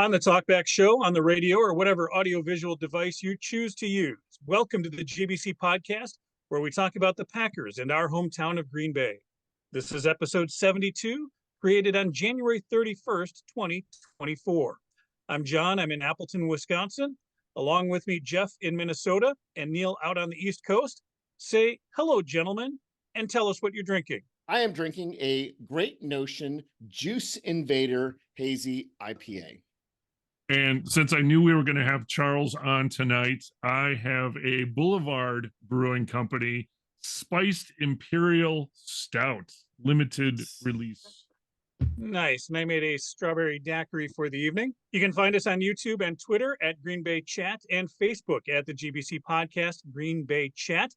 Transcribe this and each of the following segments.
On the Talkback Show, on the radio, or whatever audiovisual device you choose to use. Welcome to the GBC podcast, where we talk about the Packers and our hometown of Green Bay. This is episode 72, created on January 31st, 2024. I'm John. I'm in Appleton, Wisconsin. Along with me, Jeff in Minnesota and Neil out on the East Coast. Say hello, gentlemen, and tell us what you're drinking. I am drinking a Great Notion Juice Invader Hazy IPA. And since I knew we were going to have Charles on tonight, I have a Boulevard Brewing Company Spiced Imperial Stout, limited release. Nice. And I made a strawberry daiquiri for the evening. You can find us on YouTube and Twitter at Green Bay Chat and Facebook at the GBC Podcast Green Bay Chat.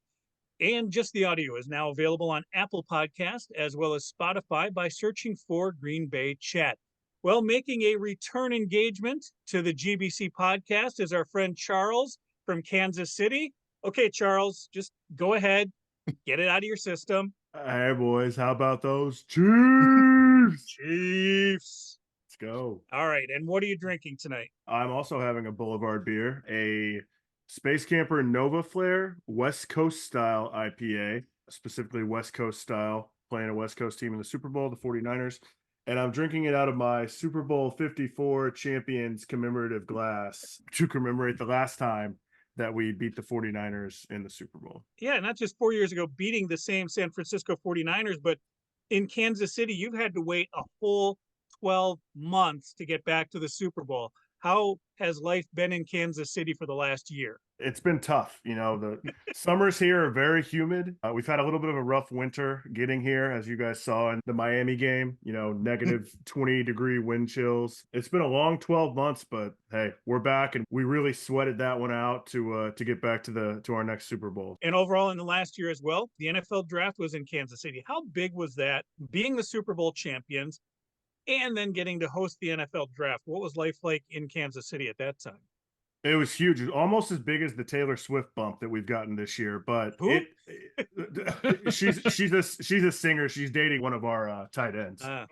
And just the audio is now available on Apple Podcast as well as Spotify by searching for Green Bay Chat. Well, making a return engagement to the GBC podcast is our friend Charles from Kansas City. Okay, Charles, just go ahead, get it out of your system. Hey, boys, how about those Chiefs? Chiefs. Let's go. All right, and what are you drinking tonight? I'm also having a Boulevard beer, a Space Camper Nova Flare West Coast style IPA, specifically West Coast style, playing a West Coast team in the Super Bowl, the 49ers. And I'm drinking it out of my Super Bowl 54 champions commemorative glass to commemorate the last time that we beat the 49ers in the Super Bowl. Yeah, not just 4 years ago beating the same San Francisco 49ers, but in Kansas City, you've had to wait a whole 12 months to get back to the Super Bowl. How has life been in Kansas City for the last year? It's been tough. You know, the summers here are very humid. We've had a little bit of a rough winter getting here, as you guys saw in the Miami game, you know, negative 20-degree wind chills. It's been a long 12 months, but hey, we're back and we really sweated that one out to get back to our next Super Bowl. And overall in the last year as well, the NFL draft was in Kansas City. How big was that, being the Super Bowl champions and then getting to host the NFL draft? What was life like in Kansas City at that time? It was huge. It was almost as big as the Taylor Swift bump that we've gotten this year. But she's a singer. She's dating one of our tight ends. I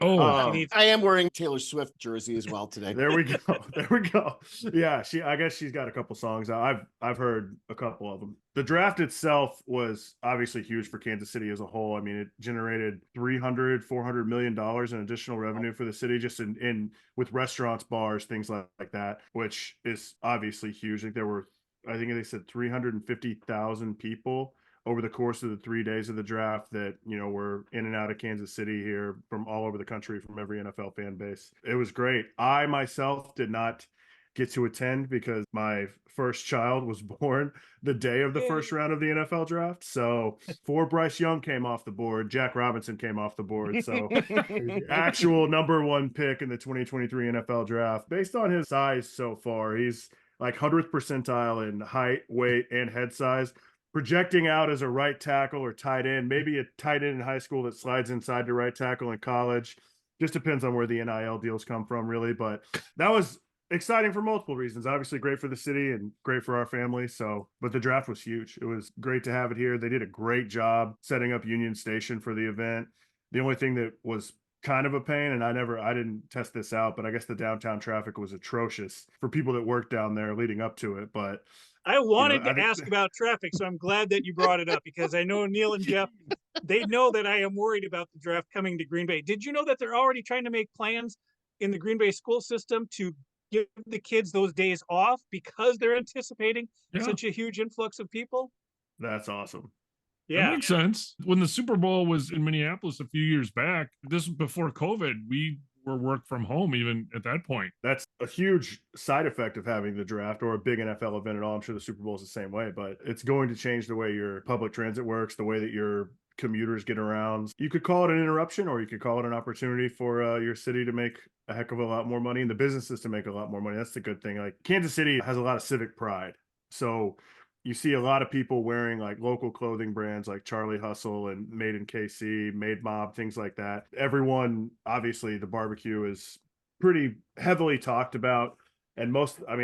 am wearing Taylor Swift jersey as well today. There we go. There we go. Yeah, I guess she's got a couple songs. I've heard a couple of them. The draft itself was obviously huge for Kansas City as a whole. I mean, it generated $400 million in additional revenue for the city, just in with restaurants, bars, things like that, which is obviously huge. I think they said 350,000 people over the course of the 3 days of the draft that, you know, were in and out of Kansas City here from all over the country, from every NFL fan base. It was great. I myself did not get to attend because my first child was born the day of the first round of the NFL draft. So before Bryce Young came off the board, Jack Robinson came off the board. So the actual number one pick in the 2023 NFL draft, based on his size so far, he's like 100th percentile in height, weight, and head size. Projecting out as a right tackle or tight end, maybe a tight end in high school that slides inside to right tackle in college. Just depends on where the NIL deals come from, really. But that was exciting for multiple reasons. Obviously great for the city and great for our family. But the draft was huge. It was great to have it here. They did a great job setting up Union Station for the event. The only thing that was kind of a pain, and I didn't test this out, but I guess the downtown traffic was atrocious for people that worked down there leading up to it. But I wanted to ask about traffic, so I'm glad that you brought it up, because I know Neil and Jeff, they know that I am worried about the draft coming to Green Bay. Did you know that they're already trying to make plans in the Green Bay school system to give the kids those days off because they're anticipating such a huge influx of people? That's awesome. Yeah, that makes sense. When the Super Bowl was in Minneapolis a few years back, this was before COVID, we were work from home even at that point. That's a huge side effect of having the draft or a big NFL event at all. I'm sure the Super Bowl is the same way, but it's going to change the way your public transit works, the way that your commuters get around. You could call it an interruption, or you could call it an opportunity for your city to make a heck of a lot more money and the businesses to make a lot more money. That's the good thing. Like, Kansas City has a lot of civic pride. So you see a lot of people wearing like local clothing brands like Charlie Hustle and Made in KC, Made Mob, things like that. Everyone, obviously the barbecue is pretty heavily talked about And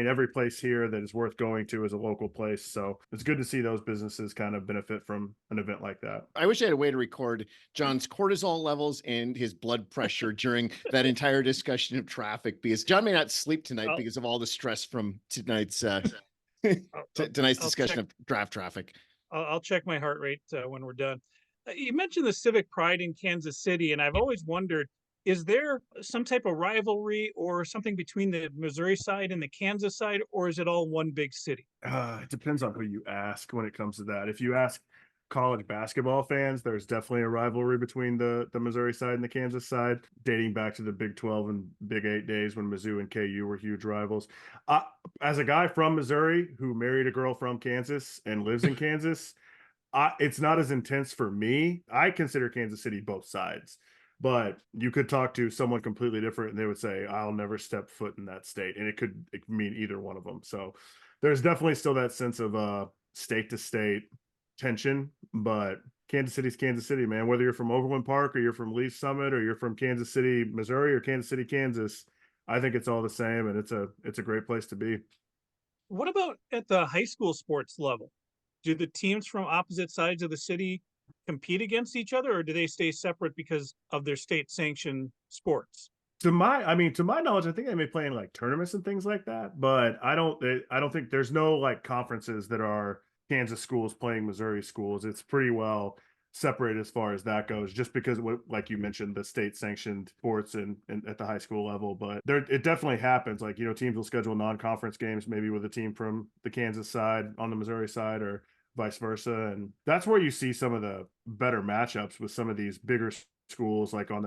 every place here that is worth going to is a local place. So it's good to see those businesses kind of benefit from an event like that. I wish I had a way to record John's cortisol levels and his blood pressure during that entire discussion of traffic, because John may not sleep tonight I'll- because of all the stress from tonight's I'll tonight's I'll discussion check. of draft traffic. I'll check my heart rate when we're done. You mentioned the civic pride in Kansas City, and I've always wondered, is there some type of rivalry or something between the Missouri side and the Kansas side, or is it all one big city? It depends on who you ask when it comes to that. If you ask college basketball fans, there's definitely a rivalry between the Missouri side and the Kansas side, dating back to the Big 12 and Big 8 days when Mizzou and KU were huge rivals. As a guy from Missouri who married a girl from Kansas and lives in Kansas, it's not as intense for me. I consider Kansas City both sides, but you could talk to someone completely different and they would say, I'll never step foot in that state. And it could mean either one of them. So there's definitely still that sense of state to state tension, but Kansas City's Kansas City, man. Whether you're from Overland Park or you're from Lee's Summit or you're from Kansas City, Missouri or Kansas City, Kansas, I think it's all the same, and it's a great place to be. What about at the high school sports level? Do the teams from opposite sides of the city compete against each other, or do they stay separate because of their state sanctioned sports? To my knowledge, I think they may play in like tournaments and things like that, but I don't think there's no like conferences that are Kansas schools playing Missouri schools. It's pretty well separated as far as that goes, just because like you mentioned, the state sanctioned sports and at the high school level. But it definitely happens. Like, teams will schedule non-conference games, maybe with a team from the Kansas side on the Missouri side or vice versa. And that's where you see some of the better matchups with some of these bigger schools, like on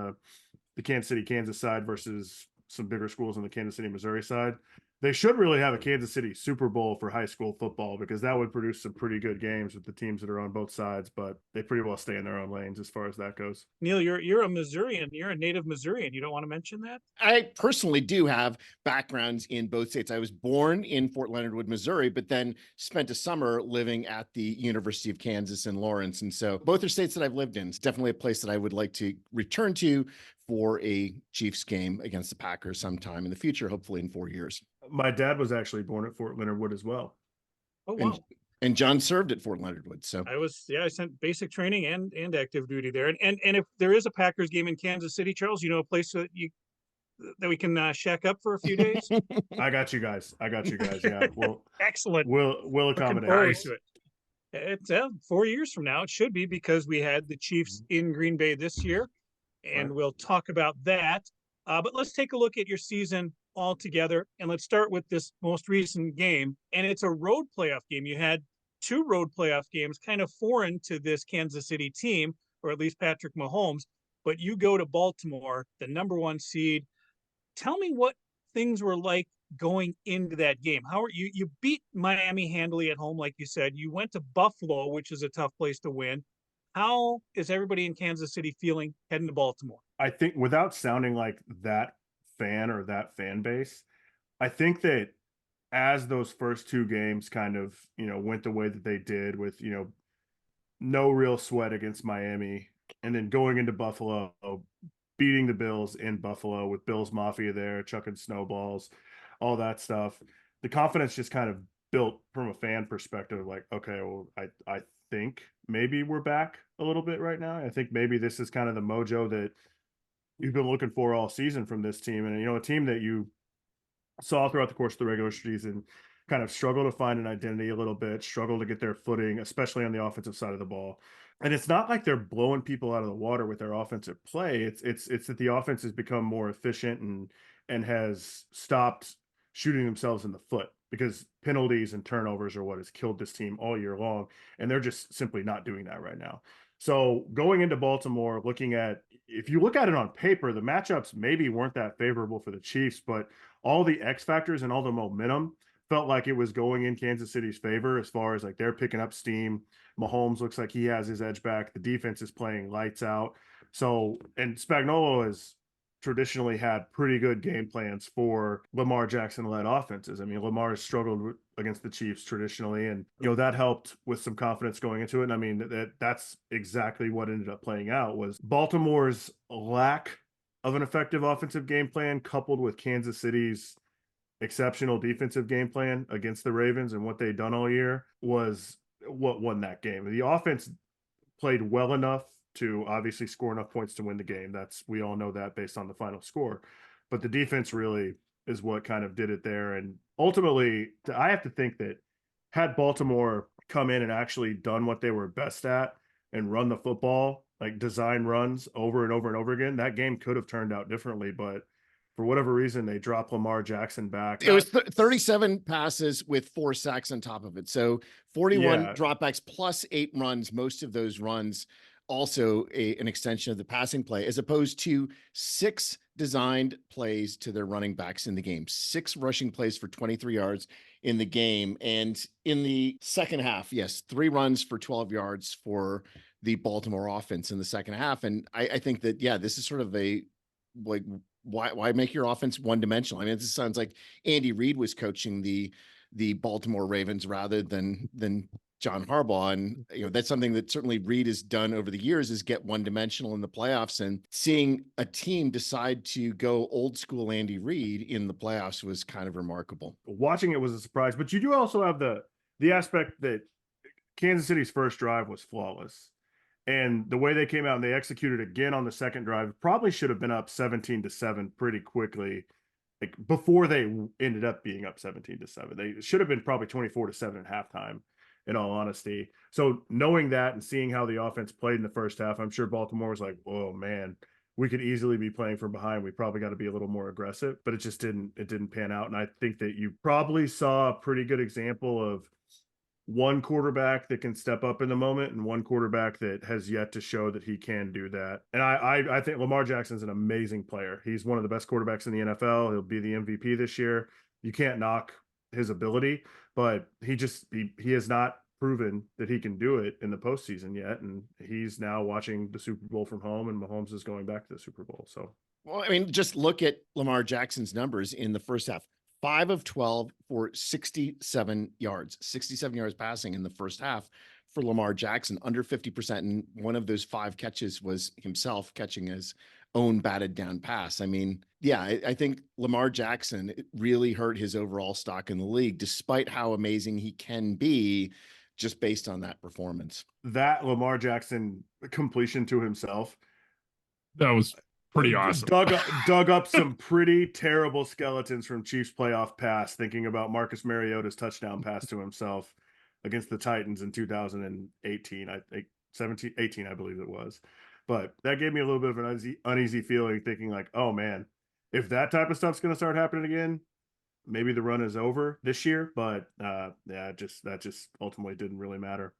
the Kansas City, Kansas side versus some bigger schools on the Kansas City, Missouri side. They should really have a Kansas City Super Bowl for high school football, because that would produce some pretty good games with the teams that are on both sides, but they pretty well stay in their own lanes as far as that goes. Neil, you're a Missourian. You're a native Missourian. You don't want to mention that? I personally do have backgrounds in both states. I was born in Fort Leonard Wood, Missouri, but then spent a summer living at the University of Kansas in Lawrence. And so both are states that I've lived in. It's definitely a place that I would like to return to for a Chiefs game against the Packers sometime in the future, hopefully in 4 years. My dad was actually born at Fort Leonard Wood as well. Oh wow. And John served at Fort Leonard Wood. So I sent basic training and active duty there. And if there is a Packers game in Kansas City, Charles, a place that we can shack up for a few days. I got you guys. Yeah. Well, Excellent. we'll Looking accommodate. forward to it. It's 4 years from now. It should be, because we had the Chiefs in Green Bay this year, and we'll talk about that. But let's take a look at your season all together, and let's start with this most recent game. And it's a road playoff game. You had 2 road playoff games, kind of foreign to this Kansas City team, or at least Patrick Mahomes. But you go to Baltimore, the number 1 seed. Tell me what things were like going into that game. How are you beat Miami handily at home, like you said. You went to Buffalo, which is a tough place to win. How is everybody in Kansas City feeling heading to Baltimore? I think, without sounding like that fan or that fan base, I think that as those first 2 games kind of, went the way that they did, with, no real sweat against Miami, and then going into Buffalo, beating the Bills in Buffalo with Bills Mafia there, chucking snowballs, all that stuff. The confidence just kind of built from a fan perspective, like, okay, well, I think maybe we're back a little bit right now. I think maybe this is kind of the mojo that you've been looking for all season from this team. And, a team that you saw throughout the course of the regular season kind of struggle to find an identity a little bit, struggle to get their footing, especially on the offensive side of the ball. And it's not like they're blowing people out of the water with their offensive play. It's that the offense has become more efficient and has stopped shooting themselves in the foot, because penalties and turnovers are what has killed this team all year long. And they're just simply not doing that right now. So going into Baltimore, if you look at it on paper, the matchups maybe weren't that favorable for the Chiefs, but all the X factors and all the momentum felt like it was going in Kansas City's favor, as far as like they're picking up steam. Mahomes looks like he has his edge back. The defense is playing lights out. So, and Spagnuolo has traditionally had pretty good game plans for Lamar Jackson-led offenses. I mean, Lamar has struggled against the Chiefs traditionally, and that helped with some confidence going into it. And I mean, that's exactly what ended up playing out, was Baltimore's lack of an effective offensive game plan, coupled with Kansas City's exceptional defensive game plan against the Ravens and what they'd done all year was what won that game. The offense played well enough to obviously score enough points to win the game. We all know that based on the final score. But the defense really is what kind of did it there. And ultimately, I have to think that had Baltimore come in and actually done what they were best at and run the football, like design runs over and over and over again, that game could have turned out differently. But for whatever reason, they dropped Lamar Jackson back. It was 37 passes with 4 sacks on top of it. So 41 dropbacks plus 8 runs. Most of those runs also an extension of the passing play, as opposed to 6 designed plays to their running backs in the game, 6 rushing plays for 23 yards in the game. And in the second half, yes, 3 runs for 12 yards for the Baltimore offense in the second half. And I think that, yeah, this is sort of a, like, why make your offense one dimensional? I mean, this sounds like Andy Reid was coaching the Baltimore Ravens rather than John Harbaugh. And, you know, that's something that certainly Reid has done over the years, is get one dimensional in the playoffs. And seeing a team decide to go old school Andy Reid in the playoffs was kind of remarkable. Watching it was a surprise, but you do also have the aspect that Kansas City's first drive was flawless. And the way they came out and they executed again on the second drive, probably should have been up 17-7 pretty quickly, like before they ended up being up 17-7. They should have been probably 24-7 at halftime, in all honesty. So knowing that and seeing how the offense played in the first half, I'm sure Baltimore was like, "Whoa, man, we could easily be playing from behind. We probably got to be a little more aggressive." But it just didn't pan out. And I think that you probably saw a pretty good example of one quarterback that can step up in the moment and one quarterback that has yet to show that he can do that. And I think Lamar Jackson's an amazing player. He's one of the best quarterbacks in the NFL. He'll be the MVP this year. You can't knock his ability, but he has not proven that he can do it in the postseason yet. And he's now watching the Super Bowl from home, and Mahomes is going back to the Super Bowl. So, well, I mean, just look at Lamar Jackson's numbers in the first half. 5 of 12 for 67 yards passing in the first half for Lamar Jackson, under 50%. And one of those 5 catches was himself catching his own batted down pass. I mean, yeah, I think Lamar Jackson really hurt his overall stock in the league, despite how amazing he can be, just based on that performance. That Lamar Jackson completion to himself, that was pretty awesome. Dug up some pretty terrible skeletons from Chiefs playoff pass, thinking about Marcus Mariota's touchdown pass to himself against the Titans in 2018. I think 18, I believe it was. But that gave me a little bit of an uneasy feeling, thinking like, oh man, if that type of stuff's going to start happening again, maybe the run is over this year. But yeah, that just ultimately didn't really matter.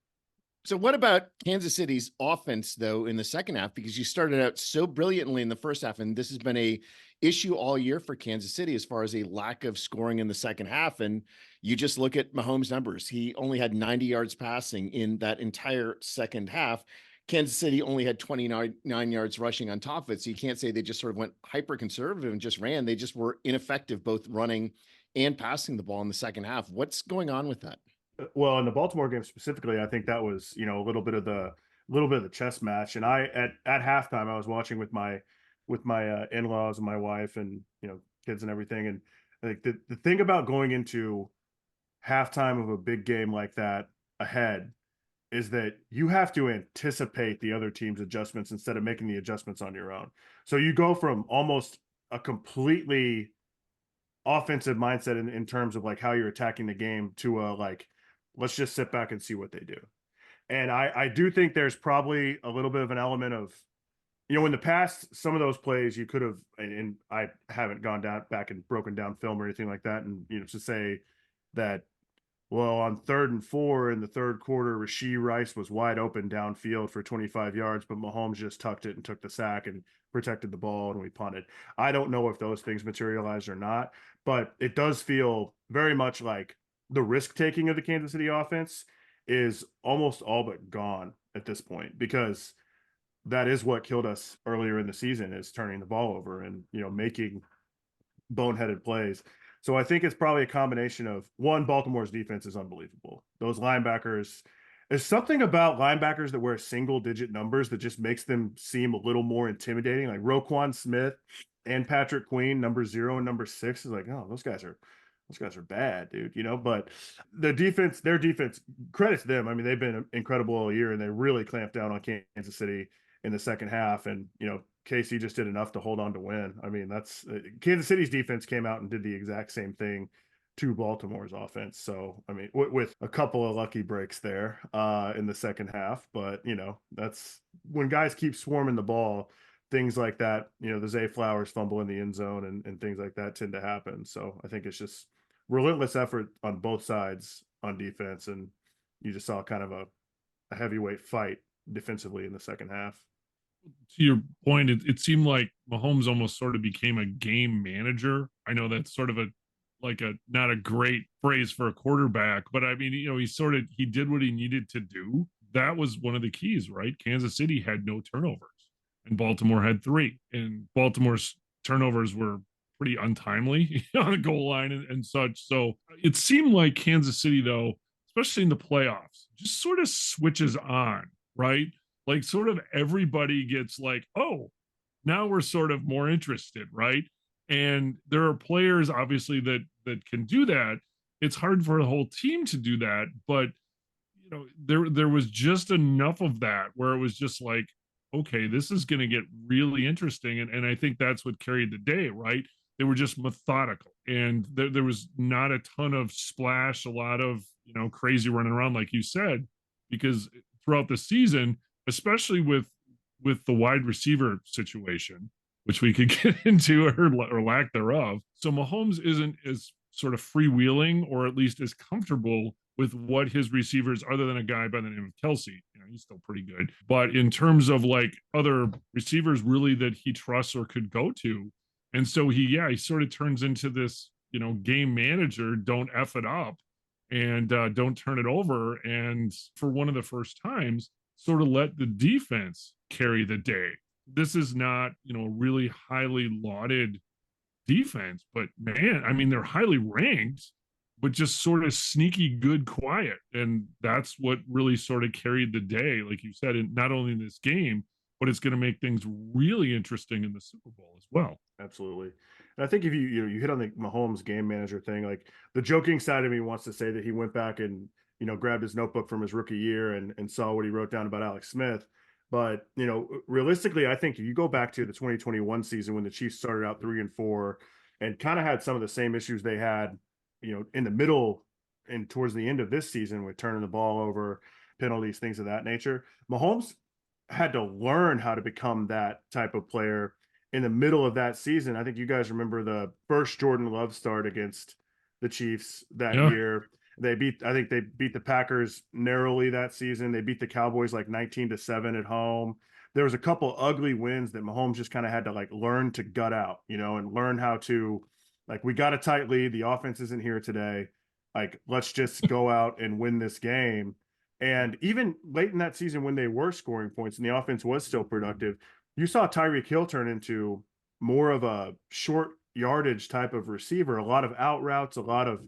So what about Kansas City's offense, though, in the second half? Because you started out so brilliantly in the first half, and this has been a issue all year for Kansas City as far as a lack of scoring in the second half. And you just look at Mahomes' numbers. He only had 90 yards passing in that entire second half. Kansas City only had 29 yards rushing on top of it. So you can't say they just sort of went hyper conservative and just ran. They just were ineffective, both running and passing the ball in the second half. What's going on with that? Well, in the Baltimore game specifically, I think that was, a little bit of the chess match. And at halftime, I was watching with my in-laws and my wife and, kids and everything. And I think the thing about going into halftime of a big game like that ahead is that you have to anticipate the other team's adjustments instead of making the adjustments on your own. So you go from almost a completely offensive mindset in terms of like how you're attacking the game to let's just sit back and see what they do. And I do think there's probably a little bit of an element of, in the past, some of those plays you could have, and I haven't gone back and broken down film or anything like that. And, to say that, well, on 3rd and 4 in the third quarter, Rashee Rice was wide open downfield for 25 yards, but Mahomes just tucked it and took the sack and protected the ball, and we punted. I don't know if those things materialized or not, but it does feel very much like the risk-taking of the Kansas City offense is almost all but gone at this point, because that is what killed us earlier in the season, is turning the ball over and, making boneheaded plays. So I think it's probably a combination of, one, Baltimore's defense is unbelievable. Those linebackers, there's something about linebackers that wear single-digit numbers that just makes them seem a little more intimidating. Like Roquan Smith and Patrick Queen, number 0 and number 6, is like, oh, those guys are those guys are bad, dude, you know, but their defense, credits them. I mean, they've been incredible all year, and they really clamped down on Kansas City in the second half. And, you know, KC just did enough to hold on to win. I mean, that's Kansas City's defense came out and did the exact same thing to Baltimore's offense. So, I mean, with a couple of lucky breaks there in the second half, but, you know, that's when guys keep swarming the ball, things like that, you know, the Zay Flowers fumble in the end zone and things like that tend to happen. So I think it's just relentless effort on both sides on defense. And you just saw kind of a heavyweight fight defensively in the second half. To your point, it seemed like Mahomes almost sort of became a game manager. I know that's sort of not a great phrase for a quarterback, but I mean, you know, he did what he needed to do. That was one of the keys, right? Kansas City had no turnovers and Baltimore had 3, and Baltimore's turnovers were pretty untimely on the goal line and such. So it seemed like Kansas City, though, especially in the playoffs, just sort of switches on, right? Like sort of everybody gets like, oh, now we're sort of more interested, right? And there are players obviously that can do that. It's hard for the whole team to do that, but you know, there was just enough of that where it was just like, okay, this is going to get really interesting. And I think that's what carried the day, right? They were just methodical, and there was not a ton of splash, a lot of, you know, crazy running around, like you said, because throughout the season, especially with the wide receiver situation, which we could get into or lack thereof. So Mahomes isn't as sort of freewheeling, or at least as comfortable with what his receivers, other than a guy by the name of Kelsey, you know, he's still pretty good. But in terms of like other receivers really that he trusts or could go to. And so he sort of turns into this, you know, game manager, don't F it up and don't turn it over. And for one of the first times, sort of let the defense carry the day. This is not, you know, really highly lauded defense, but man, I mean, they're highly ranked, but just sort of sneaky good quiet. And that's what really sort of carried the day, like you said, and not only in this game, but it's going to make things really interesting in the Super Bowl as well. Absolutely. And I think if you hit on the Mahomes game manager thing, like the joking side of me wants to say that he went back and, you know, grabbed his notebook from his rookie year and saw what he wrote down about Alex Smith. But, you know, realistically, I think if you go back to the 2021 season when the Chiefs started out 3-4 and kind of had some of the same issues they had, you know, in the middle and towards the end of this season with turning the ball over, penalties, things of that nature, Mahomes had to learn how to become that type of player in the middle of that season. I think you guys remember the first Jordan Love start against the Chiefs that year. I think they beat the Packers narrowly that season. They beat the Cowboys like 19-7 at home. There was a couple ugly wins that Mahomes just kind of had to like learn to gut out, you know, and learn how to, like, we got a tight lead. The offense isn't here today. Like, let's just go out and win this game. And even late in that season when they were scoring points and the offense was still productive, you saw Tyreek Hill turn into more of a short yardage type of receiver, a lot of out routes, a lot of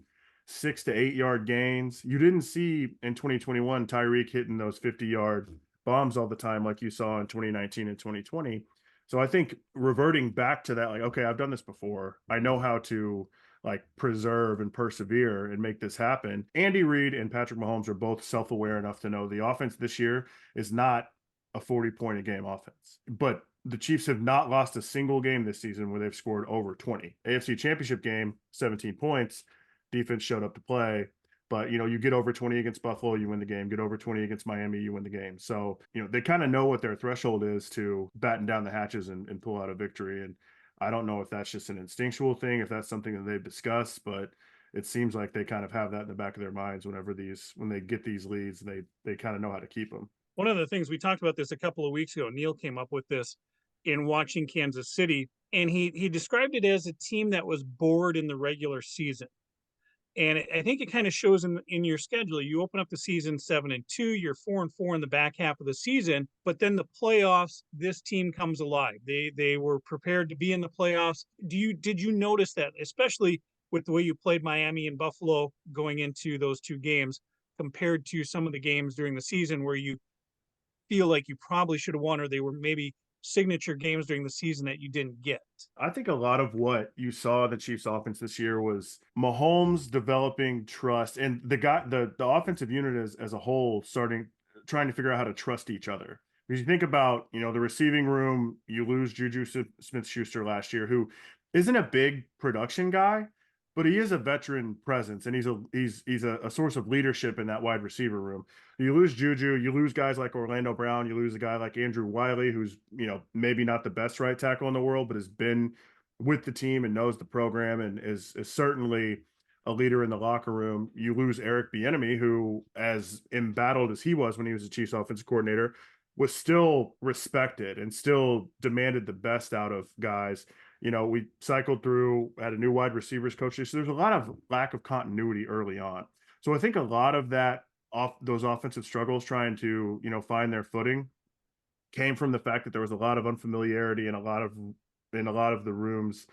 6 to 8 yard gains. You didn't see in 2021 Tyreek hitting those 50-yard bombs all the time like you saw in 2019 and 2020. So I think reverting back to that, like, okay, I've done this before. I know how to like preserve and persevere and make this happen. Andy Reid and Patrick Mahomes are both self-aware enough to know the offense this year is not a 40-point a game offense. But the Chiefs have not lost a single game this season where they've scored over 20. AFC Championship game, 17 points. Defense showed up to play. But, you know, you get over 20 against Buffalo, you win the game. Get over 20 against Miami, you win the game. So, you know, they kind of know what their threshold is to batten down the hatches and pull out a victory. And I don't know if that's just an instinctual thing, if that's something that they've discussed, but it seems like they kind of have that in the back of their minds when they get these leads, they kind of know how to keep them. One of the things we talked about this a couple of weeks ago, Neil came up with this in watching Kansas City, and he described it as a team that was bored in the regular season. And I think it kind of shows in your schedule. You open up the season 7-2, you're 4-4 in the back half of the season, but then the playoffs, this team comes alive. They were prepared to be in the playoffs. Did you notice that, especially with the way you played Miami and Buffalo going into those two games, compared to some of the games during the season where you feel like you probably should have won, or they were maybe signature games during the season that you didn't get? I think a lot of what you saw in the Chiefs offense this year was Mahomes developing trust, and the offensive unit as a whole trying to figure out how to trust each other. Because you think about, the receiving room, you lose Juju Smith-Schuster last year, who isn't a big production guy, but he is a veteran presence, and he's a source of leadership in that wide receiver room. You lose Juju, you lose guys like Orlando Brown, you lose a guy like Andrew Wiley, who's maybe not the best right tackle in the world, but has been with the team and knows the program and is certainly a leader in the locker room. You lose Eric Bieniemy, who, as embattled as he was when he was the Chiefs offensive coordinator, was still respected and still demanded the best out of guys. We cycled through, had a new wide receivers coach. So there's a lot of lack of continuity early on. So I think a lot of those offensive struggles trying to, find their footing came from the fact that there was a lot of unfamiliarity in a lot of the rooms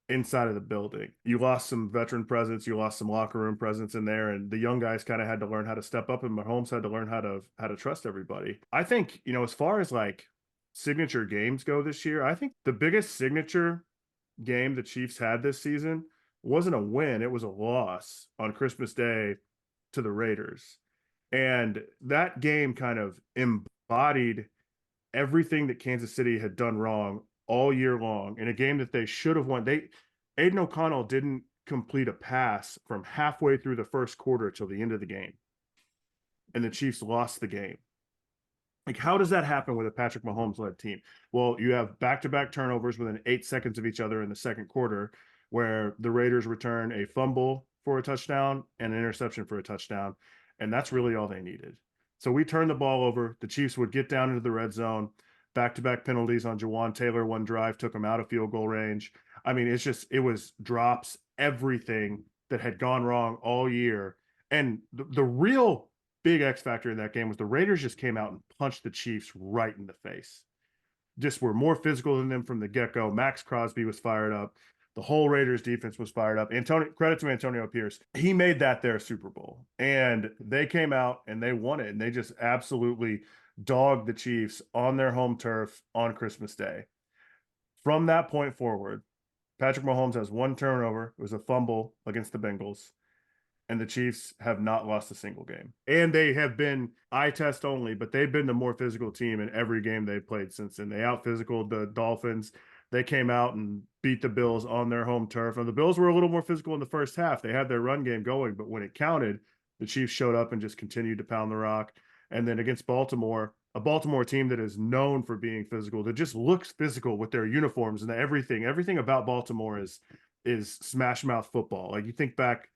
inside of the building. You lost some veteran presence, you lost some locker room presence in there, and the young guys kind of had to learn how to step up, and Mahomes had to learn how to trust everybody. I think, as far as like signature games go this year, I think the biggest signature game the Chiefs had this season wasn't a win, it was a loss on Christmas Day to the Raiders. And that game kind of embodied everything that Kansas City had done wrong all year long in a game that they should have won. Aiden O'Connell didn't complete a pass from halfway through the first quarter till the end of the game, and the Chiefs lost the game. Like, how does that happen with a Patrick Mahomes-led team? Well, you have back-to-back turnovers within 8 seconds of each other in the second quarter, where the Raiders return a fumble for a touchdown and an interception for a touchdown, and that's really all they needed. So we turned the ball over. The Chiefs would get down into the red zone. Back-to-back penalties on Jawan Taylor. One drive took him out of field goal range. I mean, it was drops, everything that had gone wrong all year. And the real big X factor in that game was the Raiders just came out and punched the Chiefs right in the face. Just were more physical than them from the get-go. Max Crosby was fired up. The whole Raiders defense was fired up. Credit to Antonio Pierce. He made that their Super Bowl. And they came out and they won it. And they just absolutely dogged the Chiefs on their home turf on Christmas Day. From that point forward, Patrick Mahomes has one turnover. It was a fumble against the Bengals. And the Chiefs have not lost a single game. And they have been eye test only, but they've been the more physical team in every game they've played since then. They out-physicaled the Dolphins. They came out and beat the Bills on their home turf. And the Bills were a little more physical in the first half. They had their run game going, but when it counted, the Chiefs showed up and just continued to pound the rock. And then against Baltimore, a Baltimore team that is known for being physical, that just looks physical with their uniforms and everything about Baltimore is smash mouth football. Like, you think back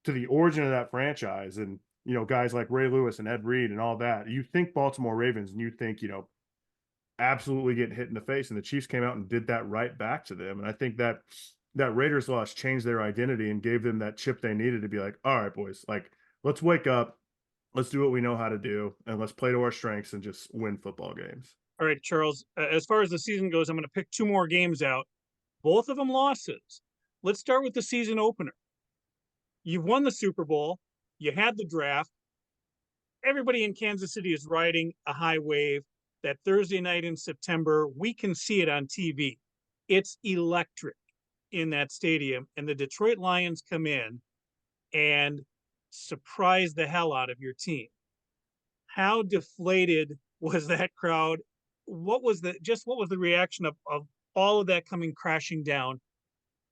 to the origin of that franchise and, guys like Ray Lewis and Ed Reed and all that. You think Baltimore Ravens and you think, absolutely getting hit in the face, and the Chiefs came out and did that right back to them. And I think that Raiders loss changed their identity and gave them that chip they needed to be like, all right, boys, like, let's wake up, let's do what we know how to do, and let's play to our strengths and just win football games. All right, Charles, as far as the season goes, I'm going to pick 2 more games out, both of them losses. Let's start with the season opener. You've won the Super Bowl, you had the draft. Everybody in Kansas City is riding a high wave. That Thursday night in September, we can see it on TV. It's electric in that stadium, and the Detroit Lions come in and surprise the hell out of your team. How deflated was that crowd? What was the reaction of all of that coming crashing down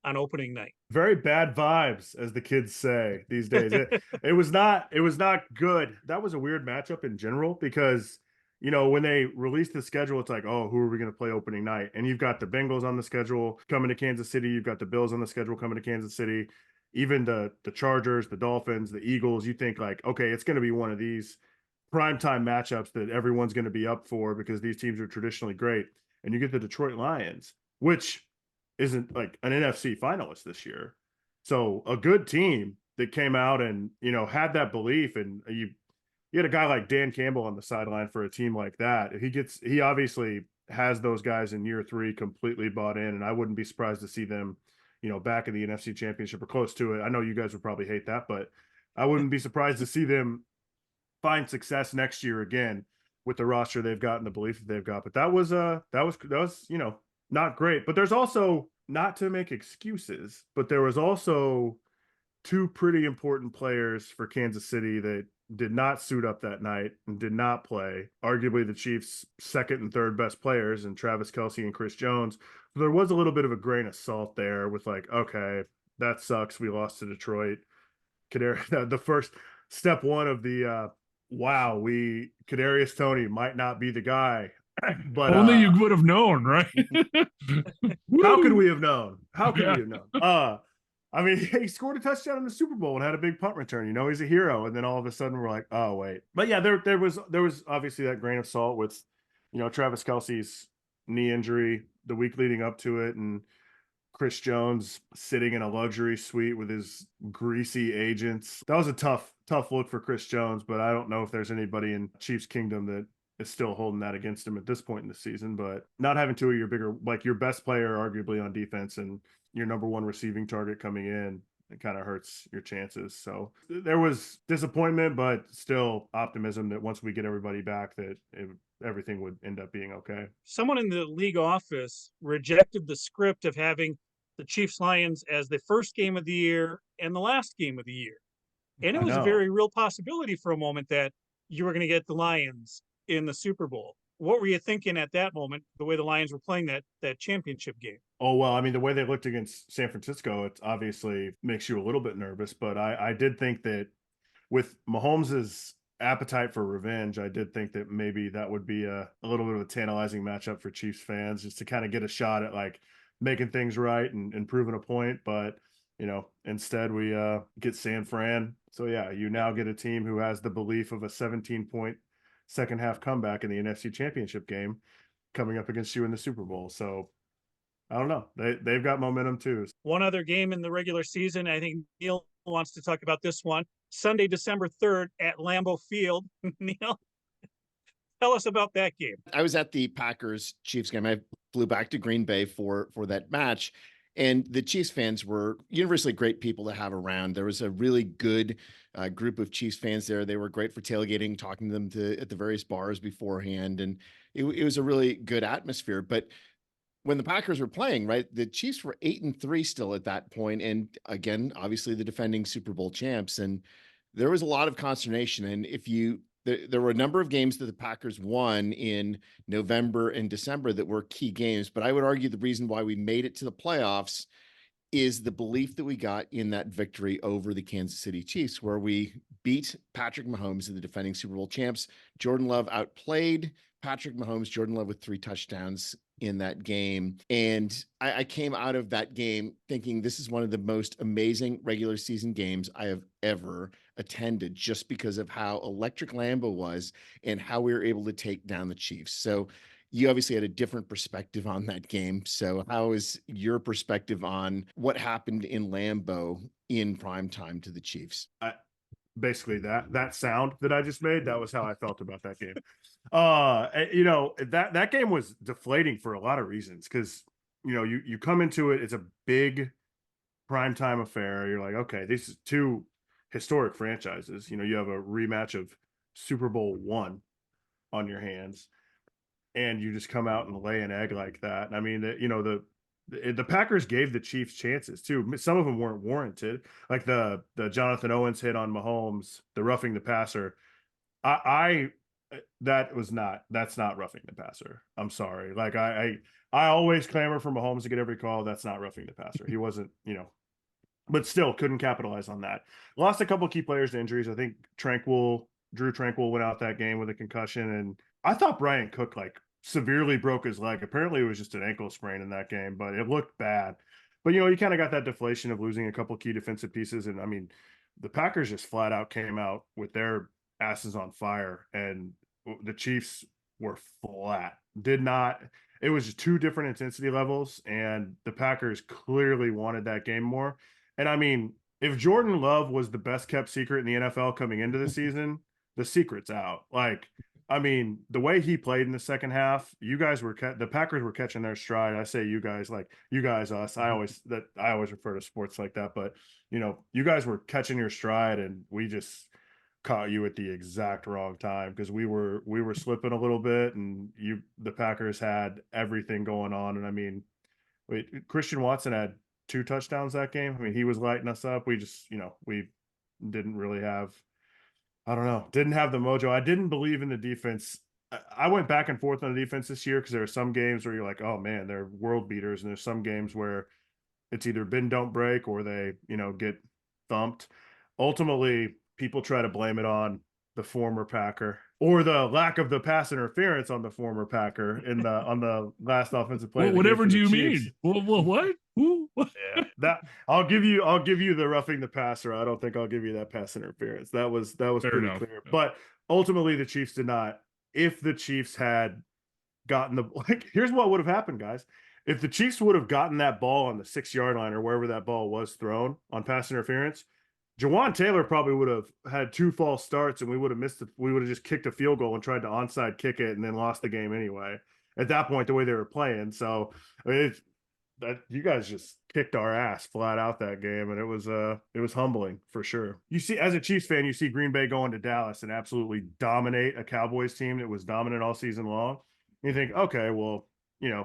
on opening night? Very bad vibes, as the kids say these days. It was not good. That was a weird matchup in general because, when they released the schedule, it's like, oh, who are we going to play opening night? And you've got the Bengals on the schedule coming to Kansas City. You've got the Bills on the schedule coming to Kansas City. Even the Chargers, the Dolphins, the Eagles, you think like, okay, it's going to be one of these primetime matchups that everyone's going to be up for because these teams are traditionally great. And you get the Detroit Lions, which isn't like an NFC finalist this year. So a good team that came out and, had that belief, and you had a guy like Dan Campbell on the sideline for a team like that. He obviously has those guys in year 3 completely bought in, and I wouldn't be surprised to see them, back in the NFC Championship or close to it. I know you guys would probably hate that, but I wouldn't be surprised to see them find success next year again. with the roster they've got and the belief that they've got. But that was not great. But there's also, not to make excuses, but there was also two pretty important players for Kansas City that did not suit up that night and did not play. Arguably the Chiefs' second and third best players, and Travis Kelce and Chris Jones. So there was a little bit of a grain of salt there with like, okay, that sucks. We lost to Detroit. The first step one of the wow, Kadarius Toney might not be the guy. But only you would have known, right? How could we have known? How could we have known? I mean, he scored a touchdown in the Super Bowl and had a big punt return. He's a hero. And then all of a sudden we're like, oh wait. But yeah, there was obviously that grain of salt with, Travis Kelce's knee injury the week leading up to it, and Chris Jones sitting in a luxury suite with his greasy agents. That was a tough look for Chris Jones, but I don't know if there's anybody in Chiefs Kingdom that is still holding that against him at this point in the season. But not having two of your bigger, like your best player arguably on defense and your number one receiving target coming in, it kind of hurts your chances. So there was disappointment, but still optimism that once we get everybody back, that everything would end up being okay. Someone in the league office rejected the script of having the Chiefs Lions as the first game of the year and the last game of the year. And it was a very real possibility for a moment that you were going to get the Lions in the Super Bowl. What were you thinking at that moment, the way the Lions were playing that championship game? Oh, well, I mean, the way they looked against San Francisco, it obviously makes you a little bit nervous. But I did think that with Mahomes's appetite for revenge, I did think that maybe that would be a little bit of a tantalizing matchup for Chiefs fans, just to kind of get a shot at like making things right and proving a point. But instead we get San Fran. So yeah, you now get a team who has the belief of a 17-point second half comeback in the NFC Championship game coming up against you in the Super Bowl. So I don't know. They've got momentum too. One other game in the regular season, I think Neil wants to talk about this one. Sunday, December 3rd at Lambeau Field. Neil, tell us about that game. I was at the Packers-Chiefs game. I flew back to Green Bay for that match. And the Chiefs fans were universally great people to have around. There was a really good group of Chiefs fans there. They were great for tailgating, talking to them at the various bars beforehand. And it was a really good atmosphere. But when the Packers were playing, right, the Chiefs were 8-3 still at that point. And again, obviously the defending Super Bowl champs. And there was a lot of consternation. And there were a number of games that the Packers won in November and December that were key games, but I would argue the reason why we made it to the playoffs is the belief that we got in that victory over the Kansas City Chiefs, where we beat Patrick Mahomes, the defending Super Bowl champs. Jordan Love outplayed Patrick Mahomes, Jordan Love with 3 touchdowns in that game. And I came out of that game thinking this is one of the most amazing regular season games I have ever attended, just because of how electric Lambeau was and how we were able to take down the Chiefs. So you obviously had a different perspective on that game. So how is your perspective on what happened in Lambeau in prime time to the Chiefs? Basically that sound that I just made, that was how I felt about that game. That game was deflating for a lot of reasons, because you come into it, it's a big primetime affair. You're like, okay, this is two historic franchises. You have a rematch of Super Bowl I on your hands, and you just come out and lay an egg like that. And I mean, the Packers gave the Chiefs chances too. Some of them weren't warranted, like the Jonathan Owens hit on Mahomes, the roughing the passer. That's not roughing the passer. I'm sorry. Like I always clamor for Mahomes to get every call. That's not roughing the passer. He wasn't, but still couldn't capitalize on that. Lost a couple key players to injuries. I think Drew Tranquil went out that game with a concussion, and I thought Brian Cook severely broke his leg. Apparently it was just an ankle sprain in that game, but it looked bad. But you kind of got that deflation of losing a couple key defensive pieces. And I mean, the Packers just flat out came out with their asses on fire, and the Chiefs were flat. It was just 2 different intensity levels, and the Packers clearly wanted that game more. And I mean, if Jordan Love was the best kept secret in the NFL coming into the season, the secret's out. I mean, the way he played in the second half, the Packers were catching their stride. I say you guys, like you guys, us. I always refer to sports like that, but you guys were catching your stride, and we just caught you at the exact wrong time because we were slipping a little bit, and the Packers had everything going on. And I mean, Christian Watson had 2 touchdowns that game. I mean, he was lighting us up. We just, we didn't really have, I don't know, didn't have the mojo. I didn't believe in the defense. I went back and forth on the defense this year because there are some games where you're like, oh man, they're world beaters, and there's some games where it's either bend don't break or they, get thumped. Ultimately, people try to blame it on the former Packer or the lack of the pass interference on the former Packer on the last offensive play. Well, whatever do you mean? Well, what? Ooh, what? Yeah, that I'll give you the roughing the passer. I don't think I'll give you that pass interference. That was Fair pretty enough. clear. But ultimately, the Chiefs did not. If the Chiefs had gotten here's what would have happened, guys. If the Chiefs would have gotten that ball on the 6-yard line or wherever that ball was thrown on pass interference, Jawan Taylor probably would have had 2 false starts, and we would have missed it. We would have just kicked a field goal and tried to onside kick it and then lost the game anyway. At that point, the way they were playing. So I mean, that you guys just kicked our ass flat out that game, and it was humbling for sure. You see, as a Chiefs fan, you see Green Bay going to Dallas and absolutely dominate a Cowboys team that was dominant all season long. And you think, okay, well, in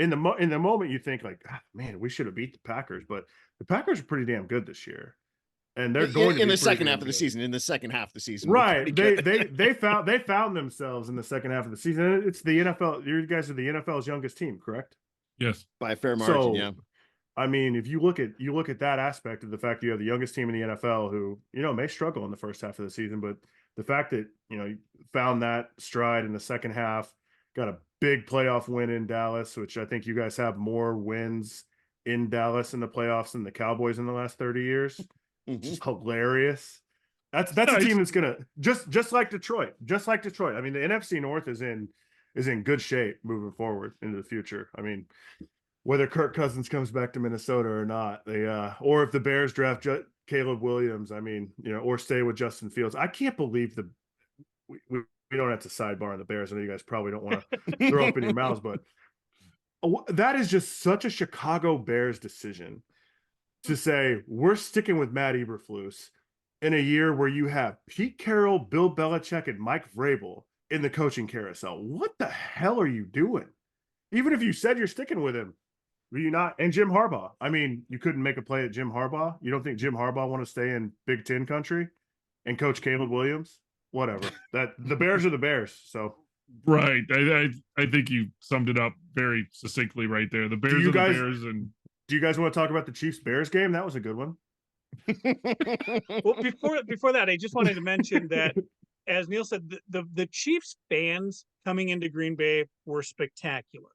the moment you think like, man, we should have beat the Packers, but the Packers are pretty damn good this year, and they're going in the second half of the season. In the second half of the season, right? They found themselves in the second half of the season. It's the NFL. You guys are the NFL's youngest team, correct? Yes, by a fair margin. So, yeah. I mean, if you look at that aspect of the fact that you have the youngest team in the NFL who, may struggle in the first half of the season, but the fact that, you found that stride in the second half, got a big playoff win in Dallas, which I think you guys have more wins in Dallas in the playoffs than the Cowboys in the last 30 years. Which is hilarious. That's a team that's gonna just like Detroit. I mean, the NFC North is in good shape moving forward into the future. I mean, whether Kirk Cousins comes back to Minnesota or not, or if the Bears draft Caleb Williams, I mean, or stay with Justin Fields. I can't believe we don't have to sidebar on the Bears. I know you guys probably don't want to throw up in your mouths, but that is just such a Chicago Bears decision to say we're sticking with Matt Eberflus in a year where you have Pete Carroll, Bill Belichick, and Mike Vrabel in the coaching carousel. What the hell are you doing? Even if you said you're sticking with him, were you not? And Jim Harbaugh. I mean, you couldn't make a play at Jim Harbaugh. You don't think Jim Harbaugh want to stay in Big Ten country and coach Caleb Williams? Whatever. That the Bears are the Bears. So right. I think you summed it up very succinctly right there. The Bears are the Bears. And do you guys want to talk about the Chiefs Bears game? That was a good one. Well, before that, I just wanted to mention that, as Neil said, the Chiefs fans coming into Green Bay were spectacular.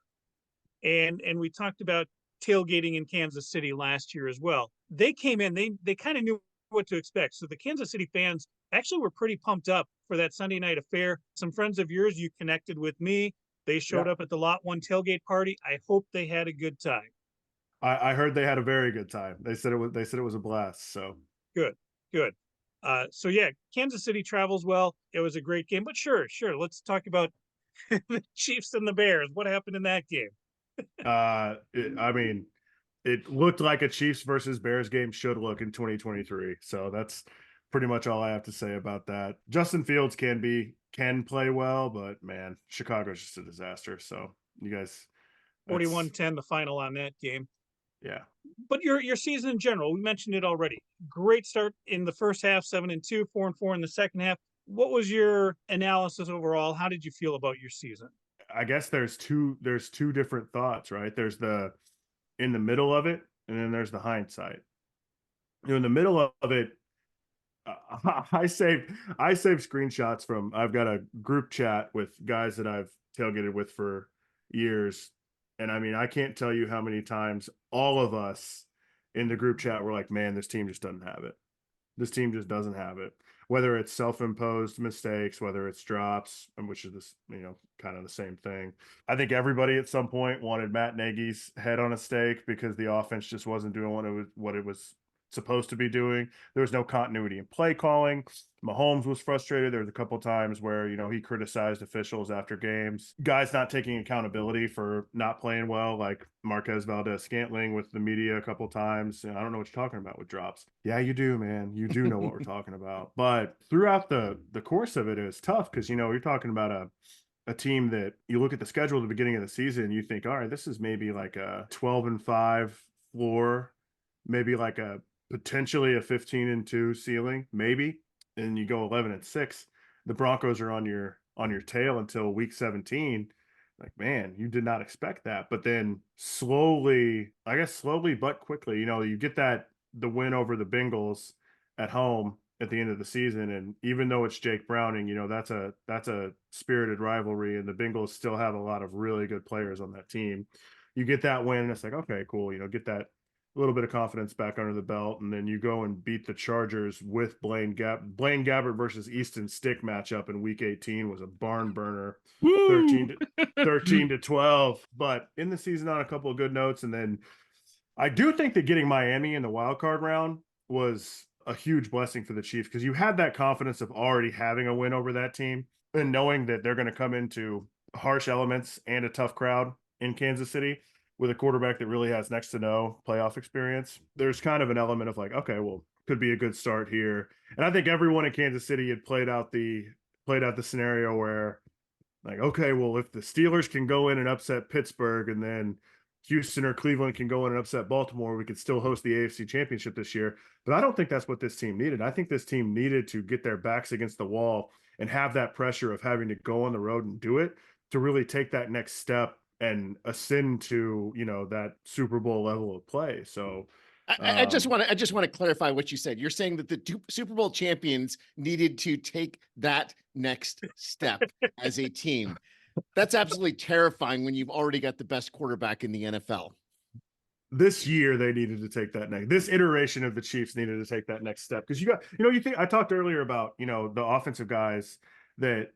And we talked about tailgating in Kansas City last year as well. They came in, they kind of knew what to expect. So the Kansas City fans actually were pretty pumped up for that Sunday night affair. Some friends of yours, you connected with me. They showed up at the Lot 1 tailgate party. I hope they had a good time. I heard they had a very good time. They said it was a blast. So good. So yeah, Kansas City travels well. It was a great game, but sure. Let's talk about the Chiefs and the Bears. What happened in that game? I mean, it looked like a Chiefs versus Bears game should look in 2023. So that's pretty much all I have to say about that. Justin Fields can play well, but man, Chicago's just a disaster. So you guys, 41-10 the final on that game. Yeah. But your season in general, we mentioned it already. Great start in the first half, 7-2, 4-4 in the second half. What was your analysis overall? How did you feel about your season? I guess there's two different thoughts, right? There's the in the middle of it, and then there's the hindsight. In the middle of it, I saved screenshots from. I've got a group chat with guys that I've tailgated with for years, and I mean, I can't tell you how many times all of us in the group chat were like, "Man, this team just doesn't have it. This team just doesn't have it." Whether it's self-imposed mistakes, whether it's drops, which is this, kind of the same thing. I think everybody at some point wanted Matt Nagy's head on a stake because the offense just wasn't doing what it was supposed to be doing. There was no continuity in play calling. Mahomes was frustrated. There was a couple times where, he criticized officials after games. Guys not taking accountability for not playing well, like Marquez Valdez-Scantling with the media a couple times. I don't know what you're talking about with drops. Yeah, you do, man. You do know what we're talking about. But throughout the course of it is tough because, you're talking about a team that you look at the schedule at the beginning of the season, you think, all right, this is maybe like a 12-5 floor, maybe like a potentially a 15-2 ceiling, maybe. And you go 11-6. The Broncos are on your tail until week 17. Like, man, you did not expect that. But then slowly but quickly, you get the win over the Bengals at home at the end of the season. And even though it's Jake Browning, that's a spirited rivalry, and the Bengals still have a lot of really good players on that team. You get that win, and it's like, okay, cool. Get that a little bit of confidence back under the belt, and then you go and beat the Chargers with Blaine Gabbert versus Easton Stick matchup in Week 18 was a barn burner, 13-12. But in the season, on a couple of good notes, and then I do think that getting Miami in the wild card round was a huge blessing for the Chiefs because you had that confidence of already having a win over that team and knowing that they're going to come into harsh elements and a tough crowd in Kansas City with a quarterback that really has next to no playoff experience. There's kind of an element of like, okay, well, could be a good start here. And I think everyone in Kansas City had played out the scenario where, like, okay, well, if the Steelers can go in and upset Pittsburgh, and then Houston or Cleveland can go in and upset Baltimore, we could still host the AFC Championship this year. But I don't think that's what this team needed. I think this team needed to get their backs against the wall and have that pressure of having to go on the road and do it to really take that next step and ascend to, that Super Bowl level of play. So I just want to clarify what you said. You're saying that the Super Bowl champions needed to take that next step as a team. That's absolutely terrifying when you've already got the best quarterback in the NFL. This year they needed to take this iteration of the Chiefs needed to take that next step. Because you think I talked earlier about, the offensive guys that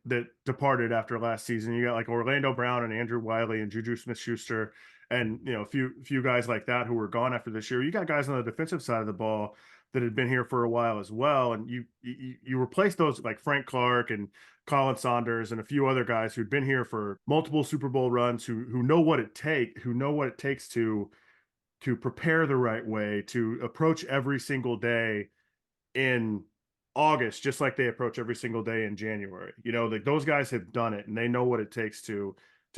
departed after last season. You got like Orlando Brown and Andrew Wiley and Juju Smith-Schuster and, a few guys like that who were gone after this year. You got guys on the defensive side of the ball that had been here for a while as well. And you replace those like Frank Clark and Colin Saunders and a few other guys who'd been here for multiple Super Bowl runs, who know what it takes to prepare the right way, to approach every single day in August, just like they approach every single day in January. Like those guys have done it and they know what it takes to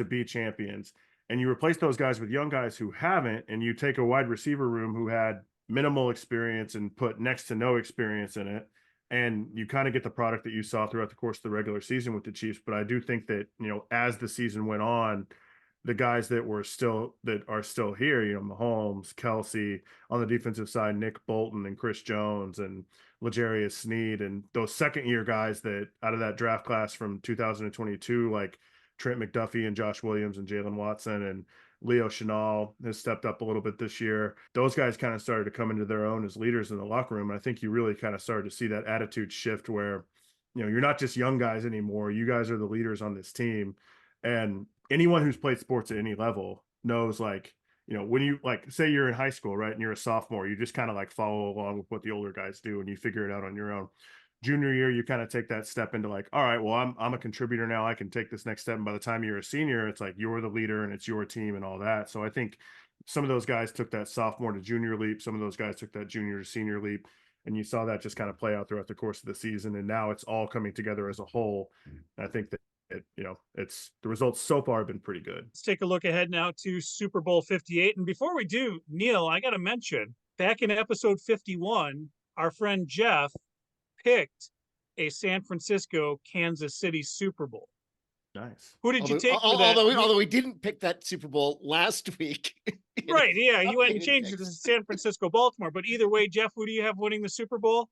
be champions. And you replace those guys with young guys who haven't, and you take a wide receiver room who had minimal experience and put next to no experience in it. And you kind of get the product that you saw throughout the course of the regular season with the Chiefs. But I do think that, as the season went on, the guys that are still here, Mahomes, Kelsey, on the defensive side, Nick Bolton and Chris Jones and L'Jarius Sneed, and those second-year guys that out of that draft class from 2022, like Trent McDuffie and Josh Williams and Jalen Watson and Leo Chenal has stepped up a little bit this year. Those guys kind of started to come into their own as leaders in the locker room. And I think you really kind of started to see that attitude shift where, you're not just young guys anymore. You guys are the leaders on this team. And anyone who's played sports at any level knows, like, when you say you're in high school, right, and you're a sophomore, you just kind of like follow along with what the older guys do and you figure it out on your own. Junior year, you kind of take that step into like, all right, well, I'm a contributor now. I can take this next step. And by the time you're a senior, it's like you're the leader and it's your team and all that. So I think some of those guys took that sophomore to junior leap. Some of those guys took that junior to senior leap. And you saw that just kind of play out throughout the course of the season. And now it's all coming together as a whole. And I think that it's the results so far have been pretty good. Let's take a look ahead now to Super Bowl 58. And before we do, Neil, I got to mention, back in episode 51, our friend Jeff picked a San Francisco, Kansas City Super Bowl. Nice. Who did you take for that? Although we didn't pick that Super Bowl last week. Right, yeah, you went and changed it to San Francisco, Baltimore. But either way, Jeff, who do you have winning the Super Bowl?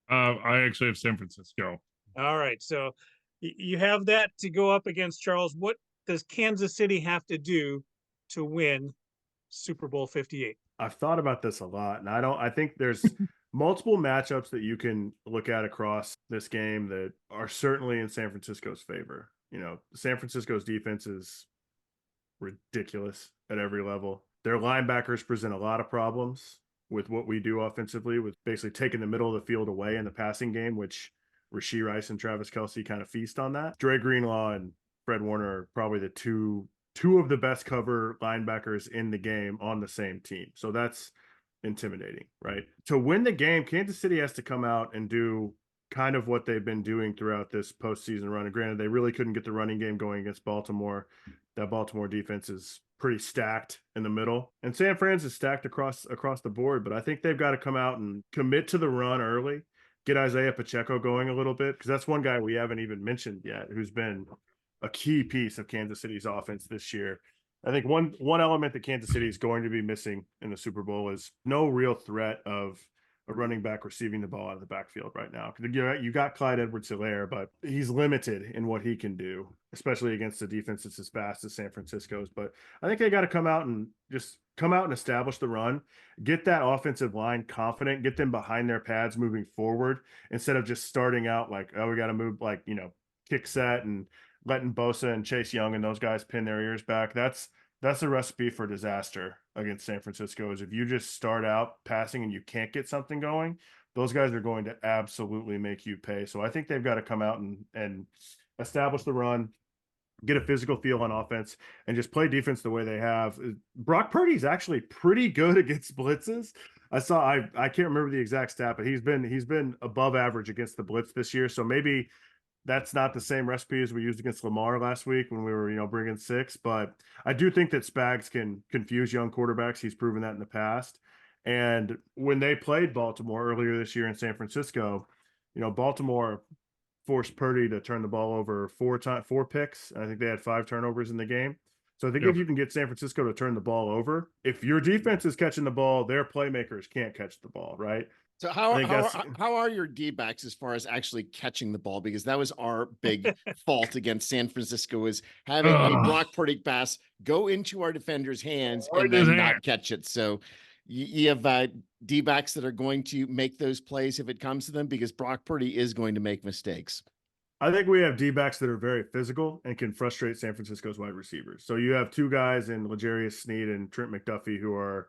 I actually have San Francisco. All right, so you have that to go up against Charles. What does Kansas City have to do to win Super Bowl 58? I've thought about this a lot, and I think there's multiple matchups that you can look at across this game that are certainly in San Francisco's favor. San Francisco's defense is ridiculous at every level. Their linebackers present a lot of problems with what we do offensively, with basically taking the middle of the field away in the passing game, which Rashee Rice and Travis Kelce kind of feast on that. Dre Greenlaw and Fred Warner are probably the two of the best cover linebackers in the game on the same team. So that's intimidating, right? To win the game, Kansas City has to come out and do kind of what they've been doing throughout this postseason run. And granted, they really couldn't get the running game going against Baltimore. That Baltimore defense is pretty stacked in the middle, and San Fran's is stacked across the board. But I think they've got to come out and commit to the run early, get Isaiah Pacheco going a little bit, because that's one guy we haven't even mentioned yet who's been a key piece of Kansas City's offense this year. I think one element that Kansas City is going to be missing in the Super Bowl is no real threat of a running back receiving the ball out of the backfield right now. You got Clyde Edwards-Helaire, but he's limited in what he can do, especially against a defense that's as fast as San Francisco's. But I think they got to come out and establish the run, get that offensive line confident, get them behind their pads moving forward, instead of just starting out like, oh, we got to move like, kick set and letting Bosa and Chase Young and those guys pin their ears back. That's a recipe for disaster against San Francisco, is if you just start out passing and you can't get something going, those guys are going to absolutely make you pay. So I think they've got to come out and establish the run, get a physical feel on offense, and just play defense the way they have. Brock Purdy's actually pretty good against blitzes. I can't remember the exact stat, but he's been above average against the blitz this year. So maybe that's not the same recipe as we used against Lamar last week when we were, bringing 6. But I do think that Spags can confuse young quarterbacks. He's proven that in the past. And when they played Baltimore earlier this year in San Francisco, Baltimore forced Purdy to turn the ball over 4 picks. I think they had 5 turnovers in the game. So I think if you can get San Francisco to turn the ball over, if your defense is catching the ball, their playmakers can't catch the ball, right? So how are your D-backs as far as actually catching the ball? Because that was our big fault against San Francisco, is having a Brock Purdy pass go into our defenders' hands and then not catch it. So you have D-backs that are going to make those plays if it comes to them, because Brock Purdy is going to make mistakes. I think we have D-backs that are very physical and can frustrate San Francisco's wide receivers. So you have 2 guys in L'Jarius Sneed and Trent McDuffie who are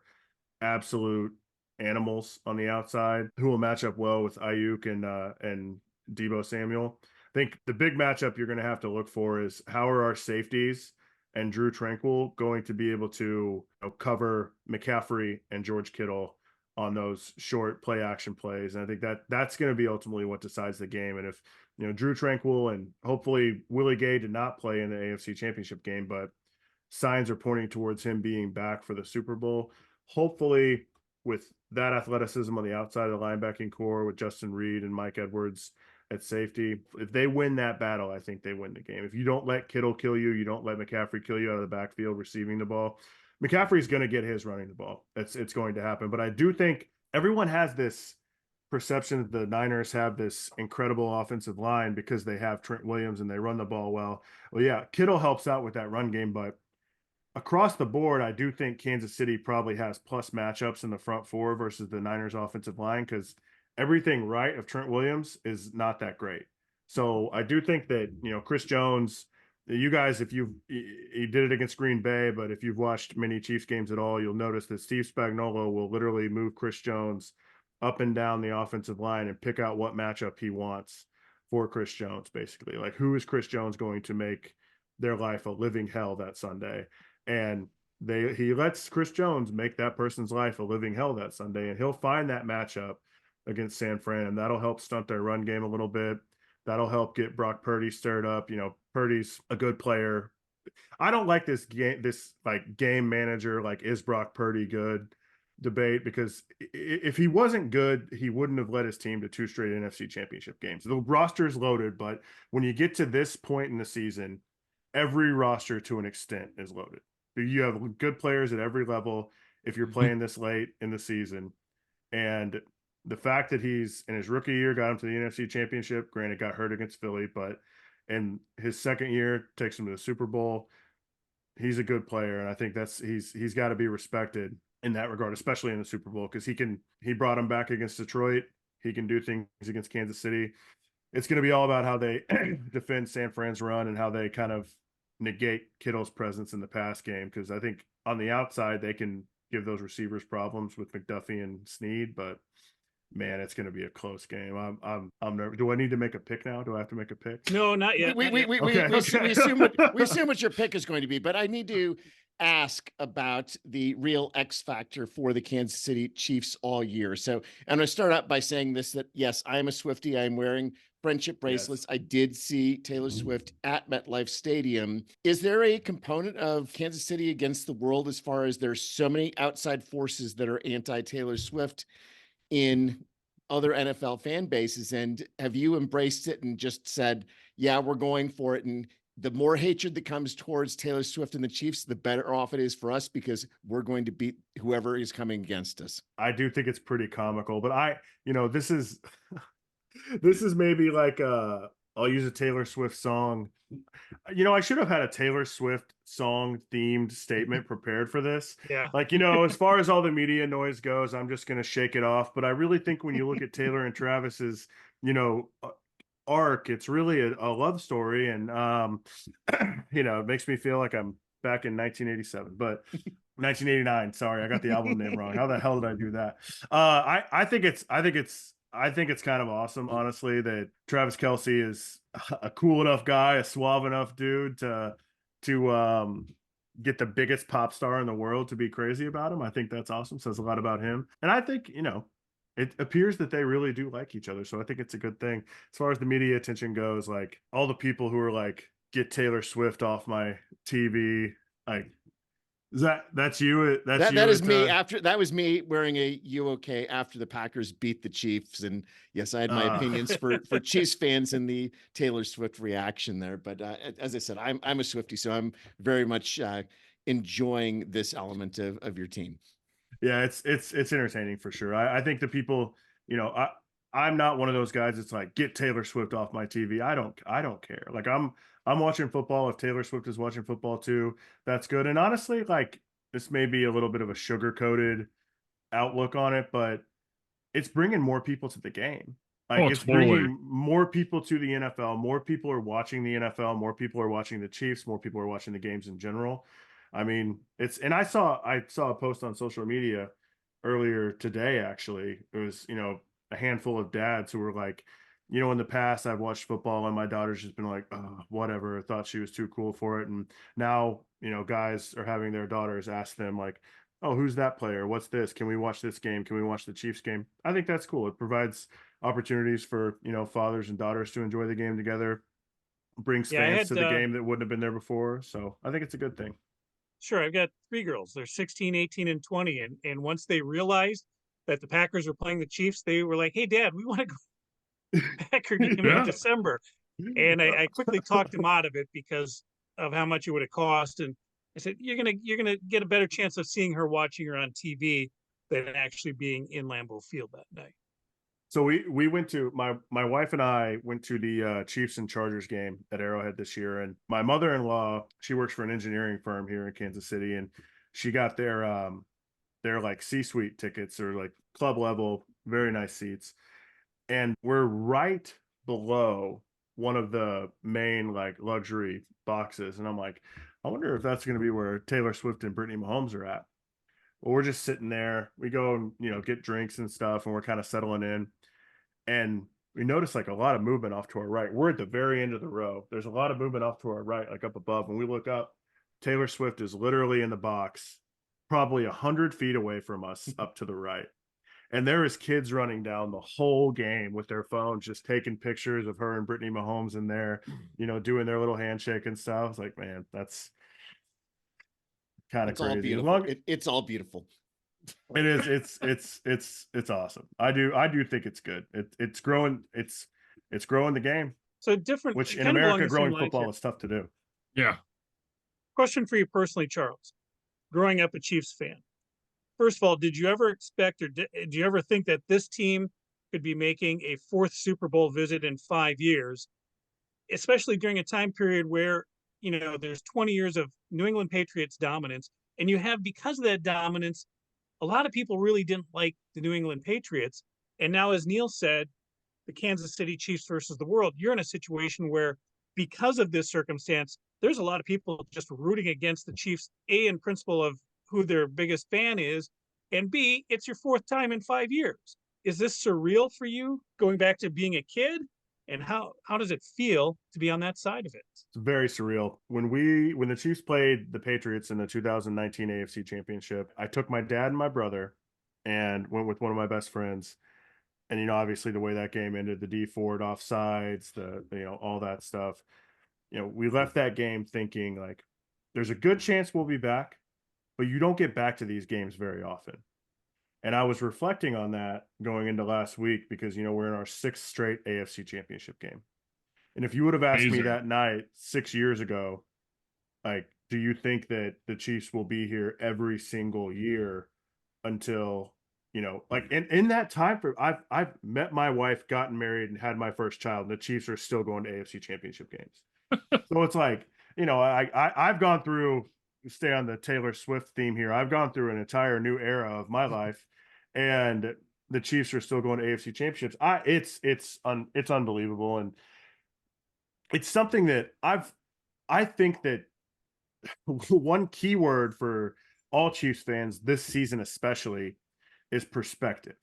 absolute animals on the outside, who will match up well with Ayuk and Deebo Samuel. I think the big matchup you're going to have to look for is how are our safeties and Drew Tranquil going to be able to cover McCaffrey and George Kittle on those short play action plays. And I think that's going to be ultimately what decides the game. And if Drew Tranquil, and hopefully Willie Gay did not play in the AFC Championship game, but signs are pointing towards him being back for the Super Bowl. Hopefully, with that athleticism on the outside of the linebacking core, with Justin Reed and Mike Edwards at safety, if they win that battle, I think they win the game. If you don't let Kittle kill you, you don't let McCaffrey kill you out of the backfield receiving the ball, McCaffrey's going to get his running the ball. It's going to happen. But I do think everyone has this perception that the Niners have this incredible offensive line because they have Trent Williams and they run the ball well. Well, yeah, Kittle helps out with that run game, but across the board, I do think Kansas City probably has plus matchups in the front 4 versus the Niners offensive line, because everything right of Trent Williams is not that great. So I do think that, Chris Jones, you guys, he did it against Green Bay, but if you've watched many Chiefs games at all, you'll notice that Steve Spagnuolo will literally move Chris Jones up and down the offensive line and pick out what matchup he wants for Chris Jones, basically. Like, who is Chris Jones going to make their life a living hell that Sunday? And he lets Chris Jones make that person's life a living hell that Sunday, and he'll find that matchup against San Fran, and that'll help stunt their run game a little bit. That'll help get Brock Purdy stirred up. Purdy's a good player. I don't like this game manager, like, is Brock Purdy good debate, because if he wasn't good, he wouldn't have led his team to 2 straight NFC Championship games. The roster's loaded, but when you get to this point in the season, every roster to an extent is loaded. You have good players at every level if you're playing this late in the season. And the fact that he's in his rookie year got him to the NFC Championship, granted got hurt against Philly, but in his second year takes him to the Super Bowl. He's a good player, and I think he's got to be respected in that regard, especially in the Super Bowl, because he brought him back against Detroit. He can do things against Kansas City. It's going to be all about how they defend San Fran's run and how they kind of negate Kittle's presence in the pass game, because I think on the outside they can give those receivers problems with McDuffie and Snead, but man, it's going to be a close game. I'm nervous. Do I need to make a pick now? Do I have to make a pick? No, not yet. We assume what your pick is going to be, but I need to ask about the real X factor for the Kansas City Chiefs all year. So I'm going to start out by saying this, that yes, I am a Swiftie. I'm wearing friendship bracelets. Yes. I did see Taylor Swift at MetLife Stadium. Is there a component of Kansas City against the world as far as there's so many outside forces that are anti-Taylor Swift in other NFL fan bases? And have you embraced it and just said, yeah, we're going for it? And the more hatred that comes towards Taylor Swift and the Chiefs, the better off it is for us because we're going to beat whoever is coming against us. I do think it's pretty comical, but this is maybe like I'll use a Taylor Swift song. I should have had a Taylor Swift song themed statement prepared for this. Yeah. As far as all the media noise goes, I'm just going to shake it off. But I really think when you look at Taylor and Travis's, arc, it's really a love story. And, it makes me feel like I'm back in 1987, but 1989. Sorry, I got the album name wrong. How the hell did I do that? I think it's kind of awesome, honestly, that Travis Kelce is a cool enough guy, a suave enough dude to get the biggest pop star in the world to be crazy about him. I think that's awesome. Says a lot about him. And I think, it appears that they really do like each other. So I think it's a good thing. As far as the media attention goes, like all the people who are like, get Taylor Swift off my TV, like, that's you? That is me. That was me wearing a UOK after the Packers beat the Chiefs. And yes, I had my opinions for Chiefs fans and the Taylor Swift reaction there. But as I said, I'm a Swiftie, so I'm very much enjoying this element of your team. Yeah, it's entertaining for sure. I think the people, I'm not one of those guys that's like, get Taylor Swift off my TV. I don't care. Like I'm watching football. If Taylor Swift is watching football too, that's good. And honestly, like this may be a little bit of a sugar-coated outlook on it, but it's bringing more people to the game. Like it's bringing more people to the NFL. More people are watching the NFL. More people are watching the Chiefs. More people are watching the games in general. I mean, I saw a post on social media earlier today, actually. It was, a handful of dads who were like, in the past I've watched football and my daughter's just been like, oh, whatever, thought she was too cool for it. And now, guys are having their daughters ask them like, oh, who's that player? What's this? Can we watch this game? Can we watch the Chiefs game? I think that's cool. It provides opportunities for, fathers and daughters to enjoy the game together, brings fans to the game that wouldn't have been there before. So I think it's a good thing. Sure. I've got 3 girls. They're 16, 18, and 20. And once they realized that the Packers were playing the Chiefs, they were like, hey, Dad, we want to go to the Packer game in December. And I quickly talked them out of it because of how much it would have cost. And I said, you're gonna get a better chance of seeing her watching her on TV than actually being in Lambeau Field that night. So we went to my wife and I went to the Chiefs and Chargers game at Arrowhead this year, and my mother-in-law, she works for an engineering firm here in Kansas City, and she got their like C-suite tickets or like club level, very nice seats, and we're right below one of the main like luxury boxes, and I'm like, I wonder if that's going to be where Taylor Swift and Brittany Mahomes are at. Well, we're just sitting there. We go and, get drinks and stuff, and we're kind of settling in. And we notice like a lot of movement off to our right. We're at the very end of the row. There's a lot of movement off to our right, like up above. When we look up, Taylor Swift is literally in the box, probably 100 feet away from us up to the right. And there is kids running down the whole game with their phones, just taking pictures of her and Brittany Mahomes in there, doing their little handshake and stuff. It's like, man, that's kind of crazy. It's all beautiful. It is. It's awesome. I do think it's good. It's growing. It's growing the game. So different. Which in America, growing football is tough to do. Yeah. Question for you personally, Charles. Growing up a Chiefs fan, first of all, did you ever expect or did you ever think that this team could be making a 4th Super Bowl visit in 5 years, especially during a time period where there's 20 years of New England Patriots dominance, and you have, because of that dominance, a lot of people really didn't like the New England Patriots. And now, as Neil said, the Kansas City Chiefs versus the world, you're in a situation where, because of this circumstance, there's a lot of people just rooting against the Chiefs, in principle of who their biggest fan is, and B, it's your fourth time in 5 years. Is this surreal for you, going back to being a kid? And how does it feel to be on that side of it? It's very surreal. When the Chiefs played the Patriots in the 2019 AFC Championship, I took my dad and my brother and went with one of my best friends. And, you know, obviously the way that game ended, the D Ford offsides, all that stuff. You know, we left that game thinking like, there's a good chance we'll be back, but you don't get back to these games very often. And I was reflecting on that going into last week because, you know, we're in our 6th straight AFC Championship game. And if you would have asked me that night 6 years ago, like, do you think that the Chiefs will be here every single year until, you know, like in that time frame, I've met my wife, gotten married, and had my first child, and the Chiefs are still going to AFC Championship games. So it's like, you know, I've gone through, stay on the Taylor Swift theme here, I've gone through an entire new era of my life, and the Chiefs are still going to AFC Championships. It's unbelievable, and it's something that I think that one key word for all Chiefs fans this season especially is perspective.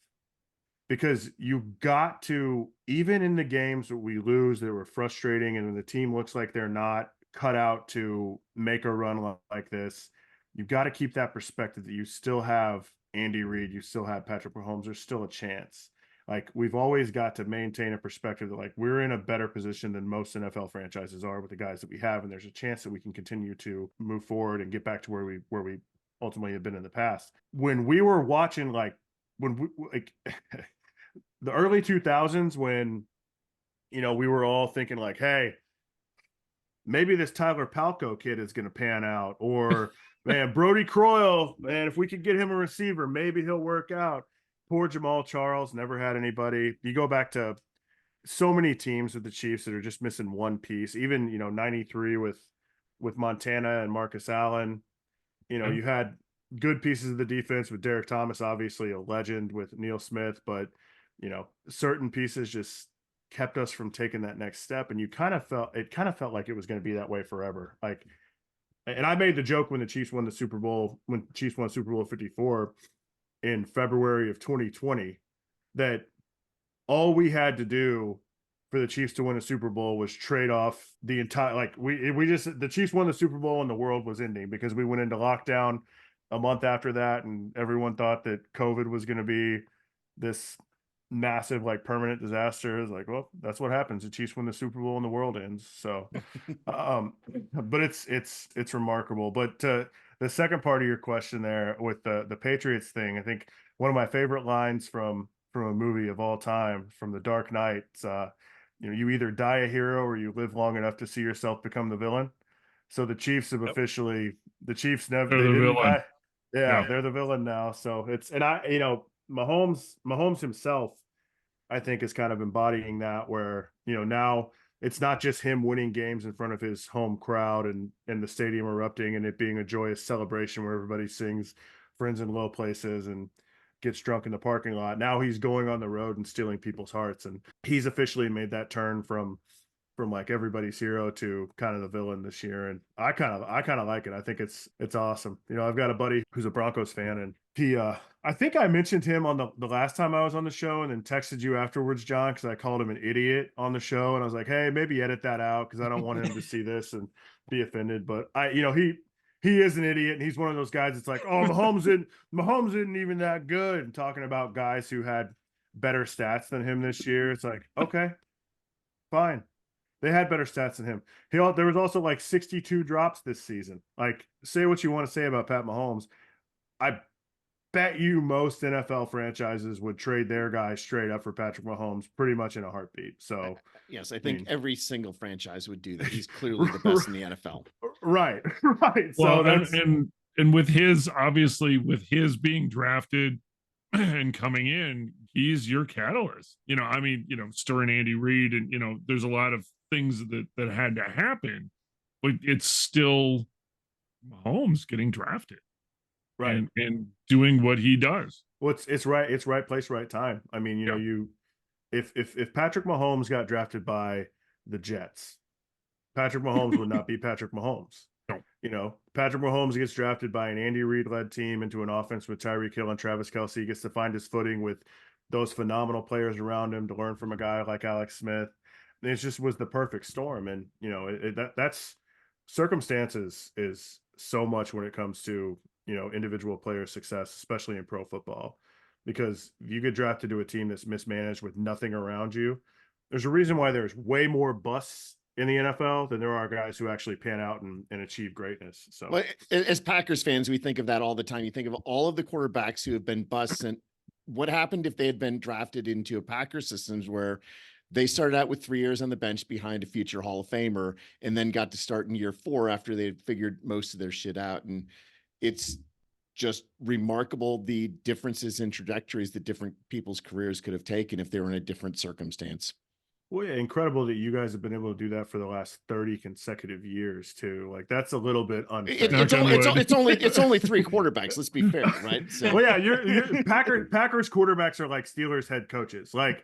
Because you've got to, even in the games that we lose that were frustrating and the team looks like they're not cut out to make a run like this, you've got to keep that perspective that you still have Andy Reid, you still have Patrick Mahomes, there's still a chance. Like, we've always got to maintain a perspective that, like, we're in a better position than most NFL franchises are with the guys that we have, and there's a chance that we can continue to move forward and get back to where we ultimately have been in the past. When we were watching, like, the early 2000s, when, you know, we were all thinking like, hey, maybe this Tyler Palko kid is going to pan out, or man, Brody Croyle, man, if we could get him a receiver, maybe he'll work out. Poor Jamal Charles, never had anybody. You go back to so many teams with the Chiefs that are just missing one piece. Even, you know, 93 with Montana and Marcus Allen. You know, you had good pieces of the defense with Derek Thomas, obviously a legend, with Neil Smith, but, you know, certain pieces just kept us from taking that next step. And it kind of felt like it was going to be that way forever. Like, and I made the joke when the Chiefs won the Super Bowl, when the Chiefs won Super Bowl 54 in February of 2020, that all we had to do for the Chiefs to win a Super Bowl was trade off the entire, like, the Chiefs won the Super Bowl and the world was ending, because we went into lockdown a month after that, and everyone thought that COVID was going to be this massive, like, permanent disaster. It's like, well, that's what happens. The Chiefs win the Super Bowl and the world ends. So, but it's remarkable. But the second part of your question there with the Patriots thing, I think one of my favorite lines from a movie of all time, from The Dark Knight, you know, you either die a hero or you live long enough to see yourself become the villain. So the Chiefs have officially, the Chiefs never, they didn't die. Yeah, they're the villain now. So you know, Mahomes himself, I think, is kind of embodying that, where, you know, now it's not just him winning games in front of his home crowd and the stadium erupting and it being a joyous celebration where everybody sings Friends in Low Places and gets drunk in the parking lot. Now he's going on the road and stealing people's hearts, and he's officially made that turn from like everybody's hero to kind of the villain this year. And I kind of like it. I think it's awesome. You know, I've got a buddy who's a Broncos fan, and he I think I mentioned him on the last time I was on the show, and then texted you afterwards, John, because I called him an idiot on the show, and I was like, hey, maybe edit that out because I don't want him to see this and be offended. But he is an idiot, and he's one of those guys that's like, oh, Mahomes isn't even that good, and talking about guys who had better stats than him this year. It's like, okay, fine. They had better stats than him. There was also like 62 drops this season. Like, say what you want to say about Pat Mahomes, I bet you most NFL franchises would trade their guy straight up for Patrick Mahomes pretty much in a heartbeat. So yes, I think every single franchise would do that. He's clearly the best in the NFL. Right. Well, So that's and with his, obviously, with his being drafted and coming in, he's your catalyst. You know, I mean, you know, stirring Andy Reid, and, you know, there's a lot of things that had to happen, but it's still Mahomes getting drafted, right, and doing what he does. Well, it's right place, right time. I mean, you know, if Patrick Mahomes got drafted by the Jets, Patrick Mahomes would not be Patrick Mahomes. No. You know, Patrick Mahomes gets drafted by an Andy Reid-led team into an offense with Tyreek Hill and Travis Kelce. He gets to find his footing with those phenomenal players around him to learn from a guy like Alex Smith. It just was the perfect storm. And, you know, that's circumstances is so much when it comes to, you know, individual player success, especially in pro football, because you get drafted to a team that's mismanaged with nothing around you. There's a reason why there's way more busts in the NFL than there are guys who actually pan out and achieve greatness. So, well, as Packers fans, we think of that all the time. You think of all of the quarterbacks who have been busts, and what happened if they had been drafted into a Packers systems where they started out with 3 years on the bench behind a future Hall of Famer and then got to start in year 4 after they had figured most of their shit out. And it's just remarkable the differences in trajectories that different people's careers could have taken if they were in a different circumstance. well, yeah, incredible that you guys have been able to do that for the last 30 consecutive years too. Like that's a little bit unfair. It's only 3 quarterbacks. Let's be fair, right? So, well, yeah, you're Packers quarterbacks are like Steelers head coaches. Like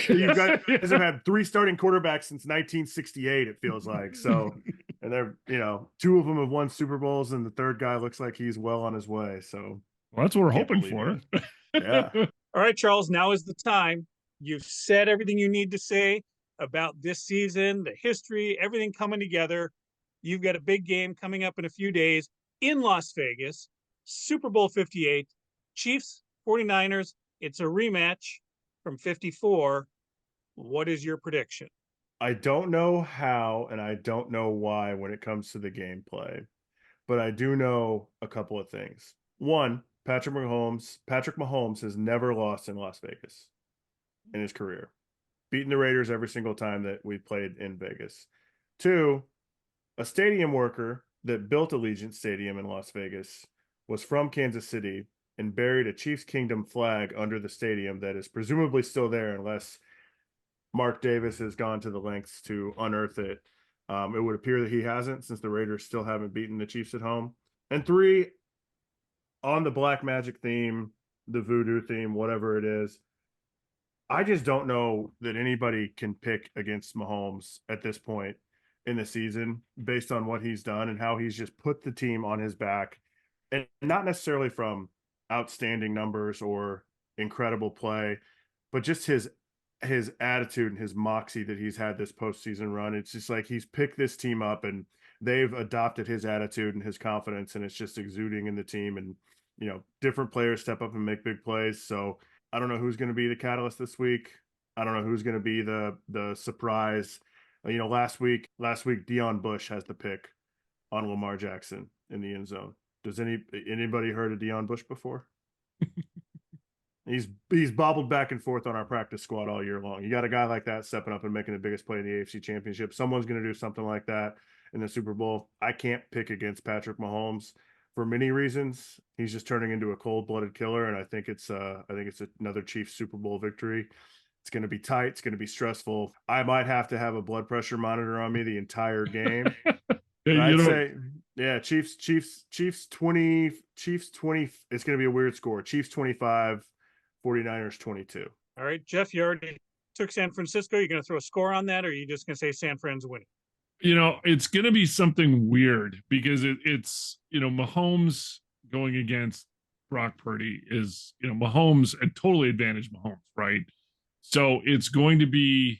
you guys have had 3 starting quarterbacks since 1968. It feels like so, and they're 2 of them have won Super Bowls, and the third guy looks like he's well on his way. So, well, that's what we're hoping for. Yeah. All right, Charles, now is the time. You've said everything you need to say about this season, the history, everything coming together. You've got a big game coming up in a few days in Las Vegas, Super Bowl 58, Chiefs, 49ers. It's a rematch from 54. What is your prediction? I don't know how and I don't know why when it comes to the gameplay, but I do know a couple of things. One, Patrick Mahomes has never lost in Las Vegas in his career, beating the Raiders every single time that we played in Vegas. 2, a stadium worker that built Allegiant Stadium in Las Vegas was from Kansas City and buried a Chiefs Kingdom flag under the stadium that is presumably still there unless Mark Davis has gone to the lengths to unearth it. It would appear that he hasn't, since the Raiders still haven't beaten the Chiefs at home. And 3, on the black magic theme, the voodoo theme, whatever it is, I just don't know that anybody can pick against Mahomes at this point in the season based on what he's done and how he's just put the team on his back, and not necessarily from outstanding numbers or incredible play, but just his attitude and his moxie that he's had this postseason run. It's just like he's picked this team up and they've adopted his attitude and his confidence, and it's just exuding in the team. And different players step up and make big plays. So I don't know who's going to be the catalyst this week. I don't know who's going to be the surprise. Last week Deion Bush has the pick on Lamar Jackson in the end zone. Does anybody heard of Deion Bush before? He's bobbled back and forth on our practice squad all year long. You got a guy like that stepping up and making the biggest play in the AFC Championship. Someone's going to do something like that in the Super Bowl. I can't pick against Patrick Mahomes for many reasons. He's just turning into a cold-blooded killer, and I think it's another Chiefs Super Bowl victory. It's going to be tight. It's going to be stressful. I might have to have a blood pressure monitor on me the entire game. I'd say, yeah, Chiefs 20. It's going to be a weird score. Chiefs 25, 49ers 22. All right, Jeff, you already took San Francisco. You're going to throw a score on that, or are you just going to say San Fran's winning? It's going to be something weird because it's Mahomes going against Brock Purdy is, Mahomes and totally advantage Mahomes, right? So it's either going to be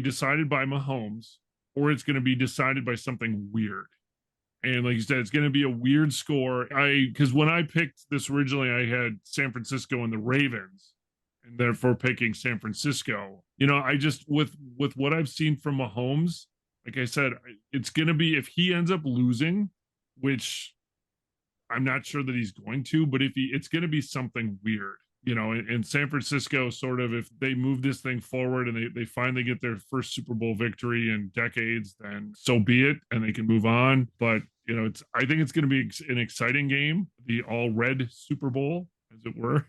decided by Mahomes or it's going to be decided by something weird. And like you said, it's going to be a weird score. Because when I picked this originally, I had San Francisco and the Ravens, and therefore picking San Francisco. I just with what I've seen from Mahomes, like I said, it's going to be, if he ends up losing, which I'm not sure that he's going to, but it's going to be something weird. And San Francisco, sort of, if they move this thing forward and they finally get their first Super Bowl victory in decades, then so be it, and they can move on. But I think it's going to be an exciting game, the all red Super Bowl, as it were.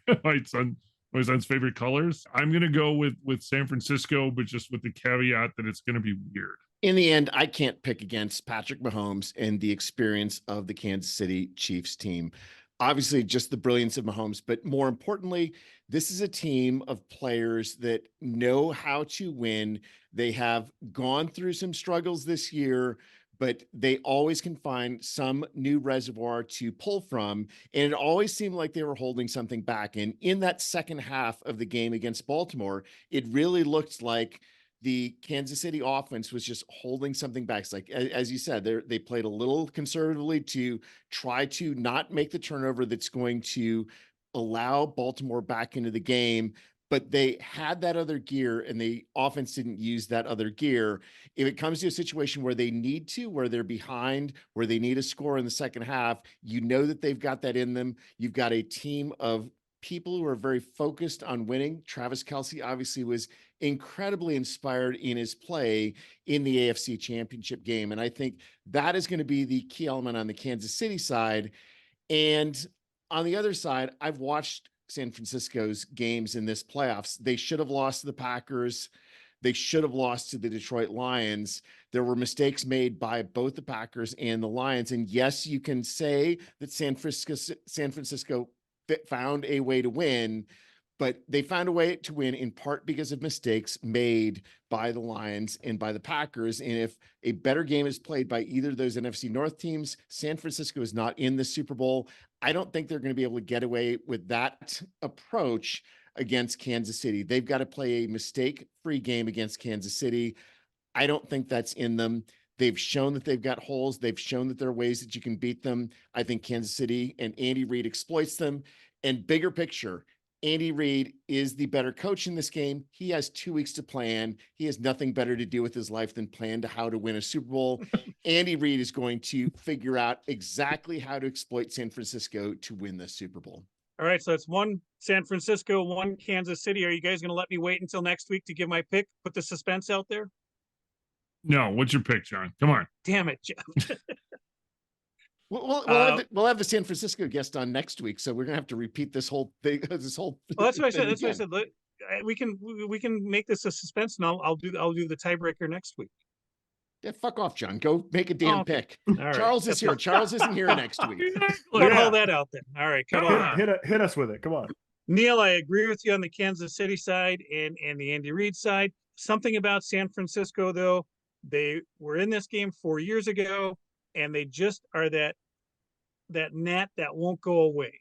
my son's favorite colors. I'm going to go with San Francisco, but just with the caveat that it's going to be weird. In the end, I can't pick against Patrick Mahomes and the experience of the Kansas City Chiefs team. Obviously, just the brilliance of Mahomes, but more importantly, this is a team of players that know how to win. They have gone through some struggles this year, but they always can find some new reservoir to pull from. And it always seemed like they were holding something back. And in that second half of the game against Baltimore, it really looked like the Kansas City offense was just holding something back. It's like, as you said, they played a little conservatively to try to not make the turnover that's going to allow Baltimore back into the game. But they had that other gear, and the offense didn't use that other gear. If it comes to a situation where they need to, where they're behind, where they need a score in the second half, you know that they've got that in them. You've got a team of people who are very focused on winning. Travis Kelce obviously was incredibly inspired in his play in the AFC Championship game. And I think that is going to be the key element on the Kansas City side. And on the other side, I've watched San Francisco's games in this playoffs. They should have lost to the Packers. They should have lost to the Detroit Lions. There were mistakes made by both the Packers and the Lions. And yes, you can say that San Francisco found a way to win, but they found a way to win in part because of mistakes made by the Lions and by the Packers. And if a better game is played by either of those NFC North teams, San Francisco is not in the Super Bowl. I don't think they're going to be able to get away with that approach against Kansas City. They've got to play a mistake-free game against Kansas City. I don't think that's in them. They've shown that they've got holes. They've shown that there are ways that you can beat them. I think Kansas City and Andy Reid exploits them. And bigger picture, Andy Reid is the better coach in this game. He has 2 weeks to plan. He has nothing better to do with his life than plan to how to win a Super Bowl. Andy Reid is going to figure out exactly how to exploit San Francisco to win the Super Bowl. All right, so that's one San Francisco, one Kansas City. Are you guys going to let me wait until next week to give my pick? Put the suspense out there? No, what's your pick, John? Come on. Damn it, Jeff. We'll have the San Francisco guest on next week, so we're gonna have to repeat this whole thing. Well, that's what I said. That's what I said. Look, we can make this a suspense, and I'll do the tiebreaker next week. Yeah, fuck off, John. Go make a damn pick. Right. Charles is here. Charles isn't here next week. Cut all that out then. All right, cut all that. Hit us with it. Come on. Neil, I agree with you on the Kansas City side and the Andy Reid side. Something about San Francisco, though, they were in this game 4 years ago, and they just are that gnat that won't go away.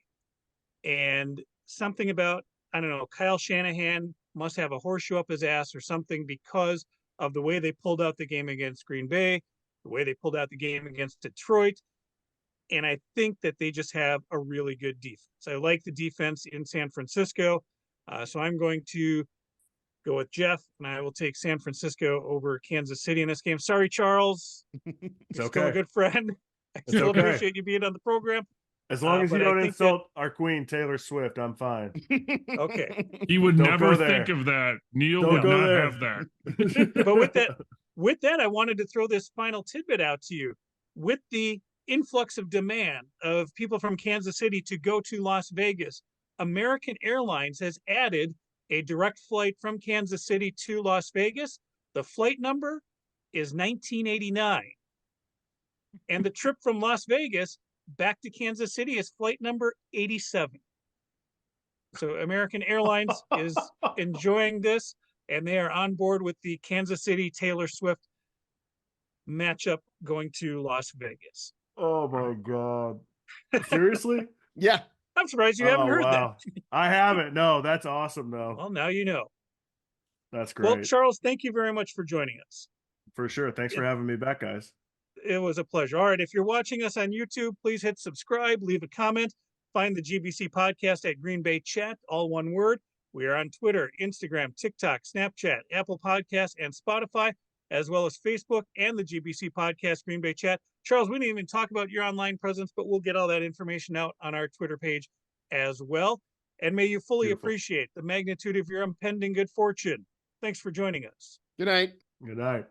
And something about, I don't know, Kyle Shanahan must have a horseshoe up his ass or something because of the way they pulled out the game against Green Bay, the way they pulled out the game against Detroit. And I think that they just have a really good defense. I like the defense in San Francisco. So I'm going to go with Jeff, and I will take San Francisco over Kansas City in this game. Sorry, Charles. You're still a good friend. I still appreciate you being on the program. As long as you don't insult our queen, Taylor Swift, I'm fine. Okay. He would never think of that. Neil would not have that. But with that, I wanted to throw this final tidbit out to you. With the influx of demand of people from Kansas City to go to Las Vegas, American Airlines has added a direct flight from Kansas City to Las Vegas. The flight number is 1989. And the trip from Las Vegas back to Kansas City is flight number 87. So American Airlines is enjoying this, and they are on board with the Kansas City Taylor Swift matchup going to Las Vegas. Oh my God. Seriously? Yeah. I'm surprised you haven't heard that. I haven't. No, that's awesome though. Well, now you know. That's great. Well, Charles, thank you very much for joining us. For sure. Thanks for having me back, guys. It was a pleasure. All right. If you're watching us on YouTube, please hit subscribe, leave a comment, find the GBC podcast at Green Bay Chat, all one word. We are on Twitter, Instagram, TikTok, Snapchat, Apple Podcasts, and Spotify, as well as Facebook and the GBC podcast, Green Bay Chat. Charles, we didn't even talk about your online presence, but we'll get all that information out on our Twitter page as well. And may you fully appreciate the magnitude of your impending good fortune. Thanks for joining us. Good night. Good night.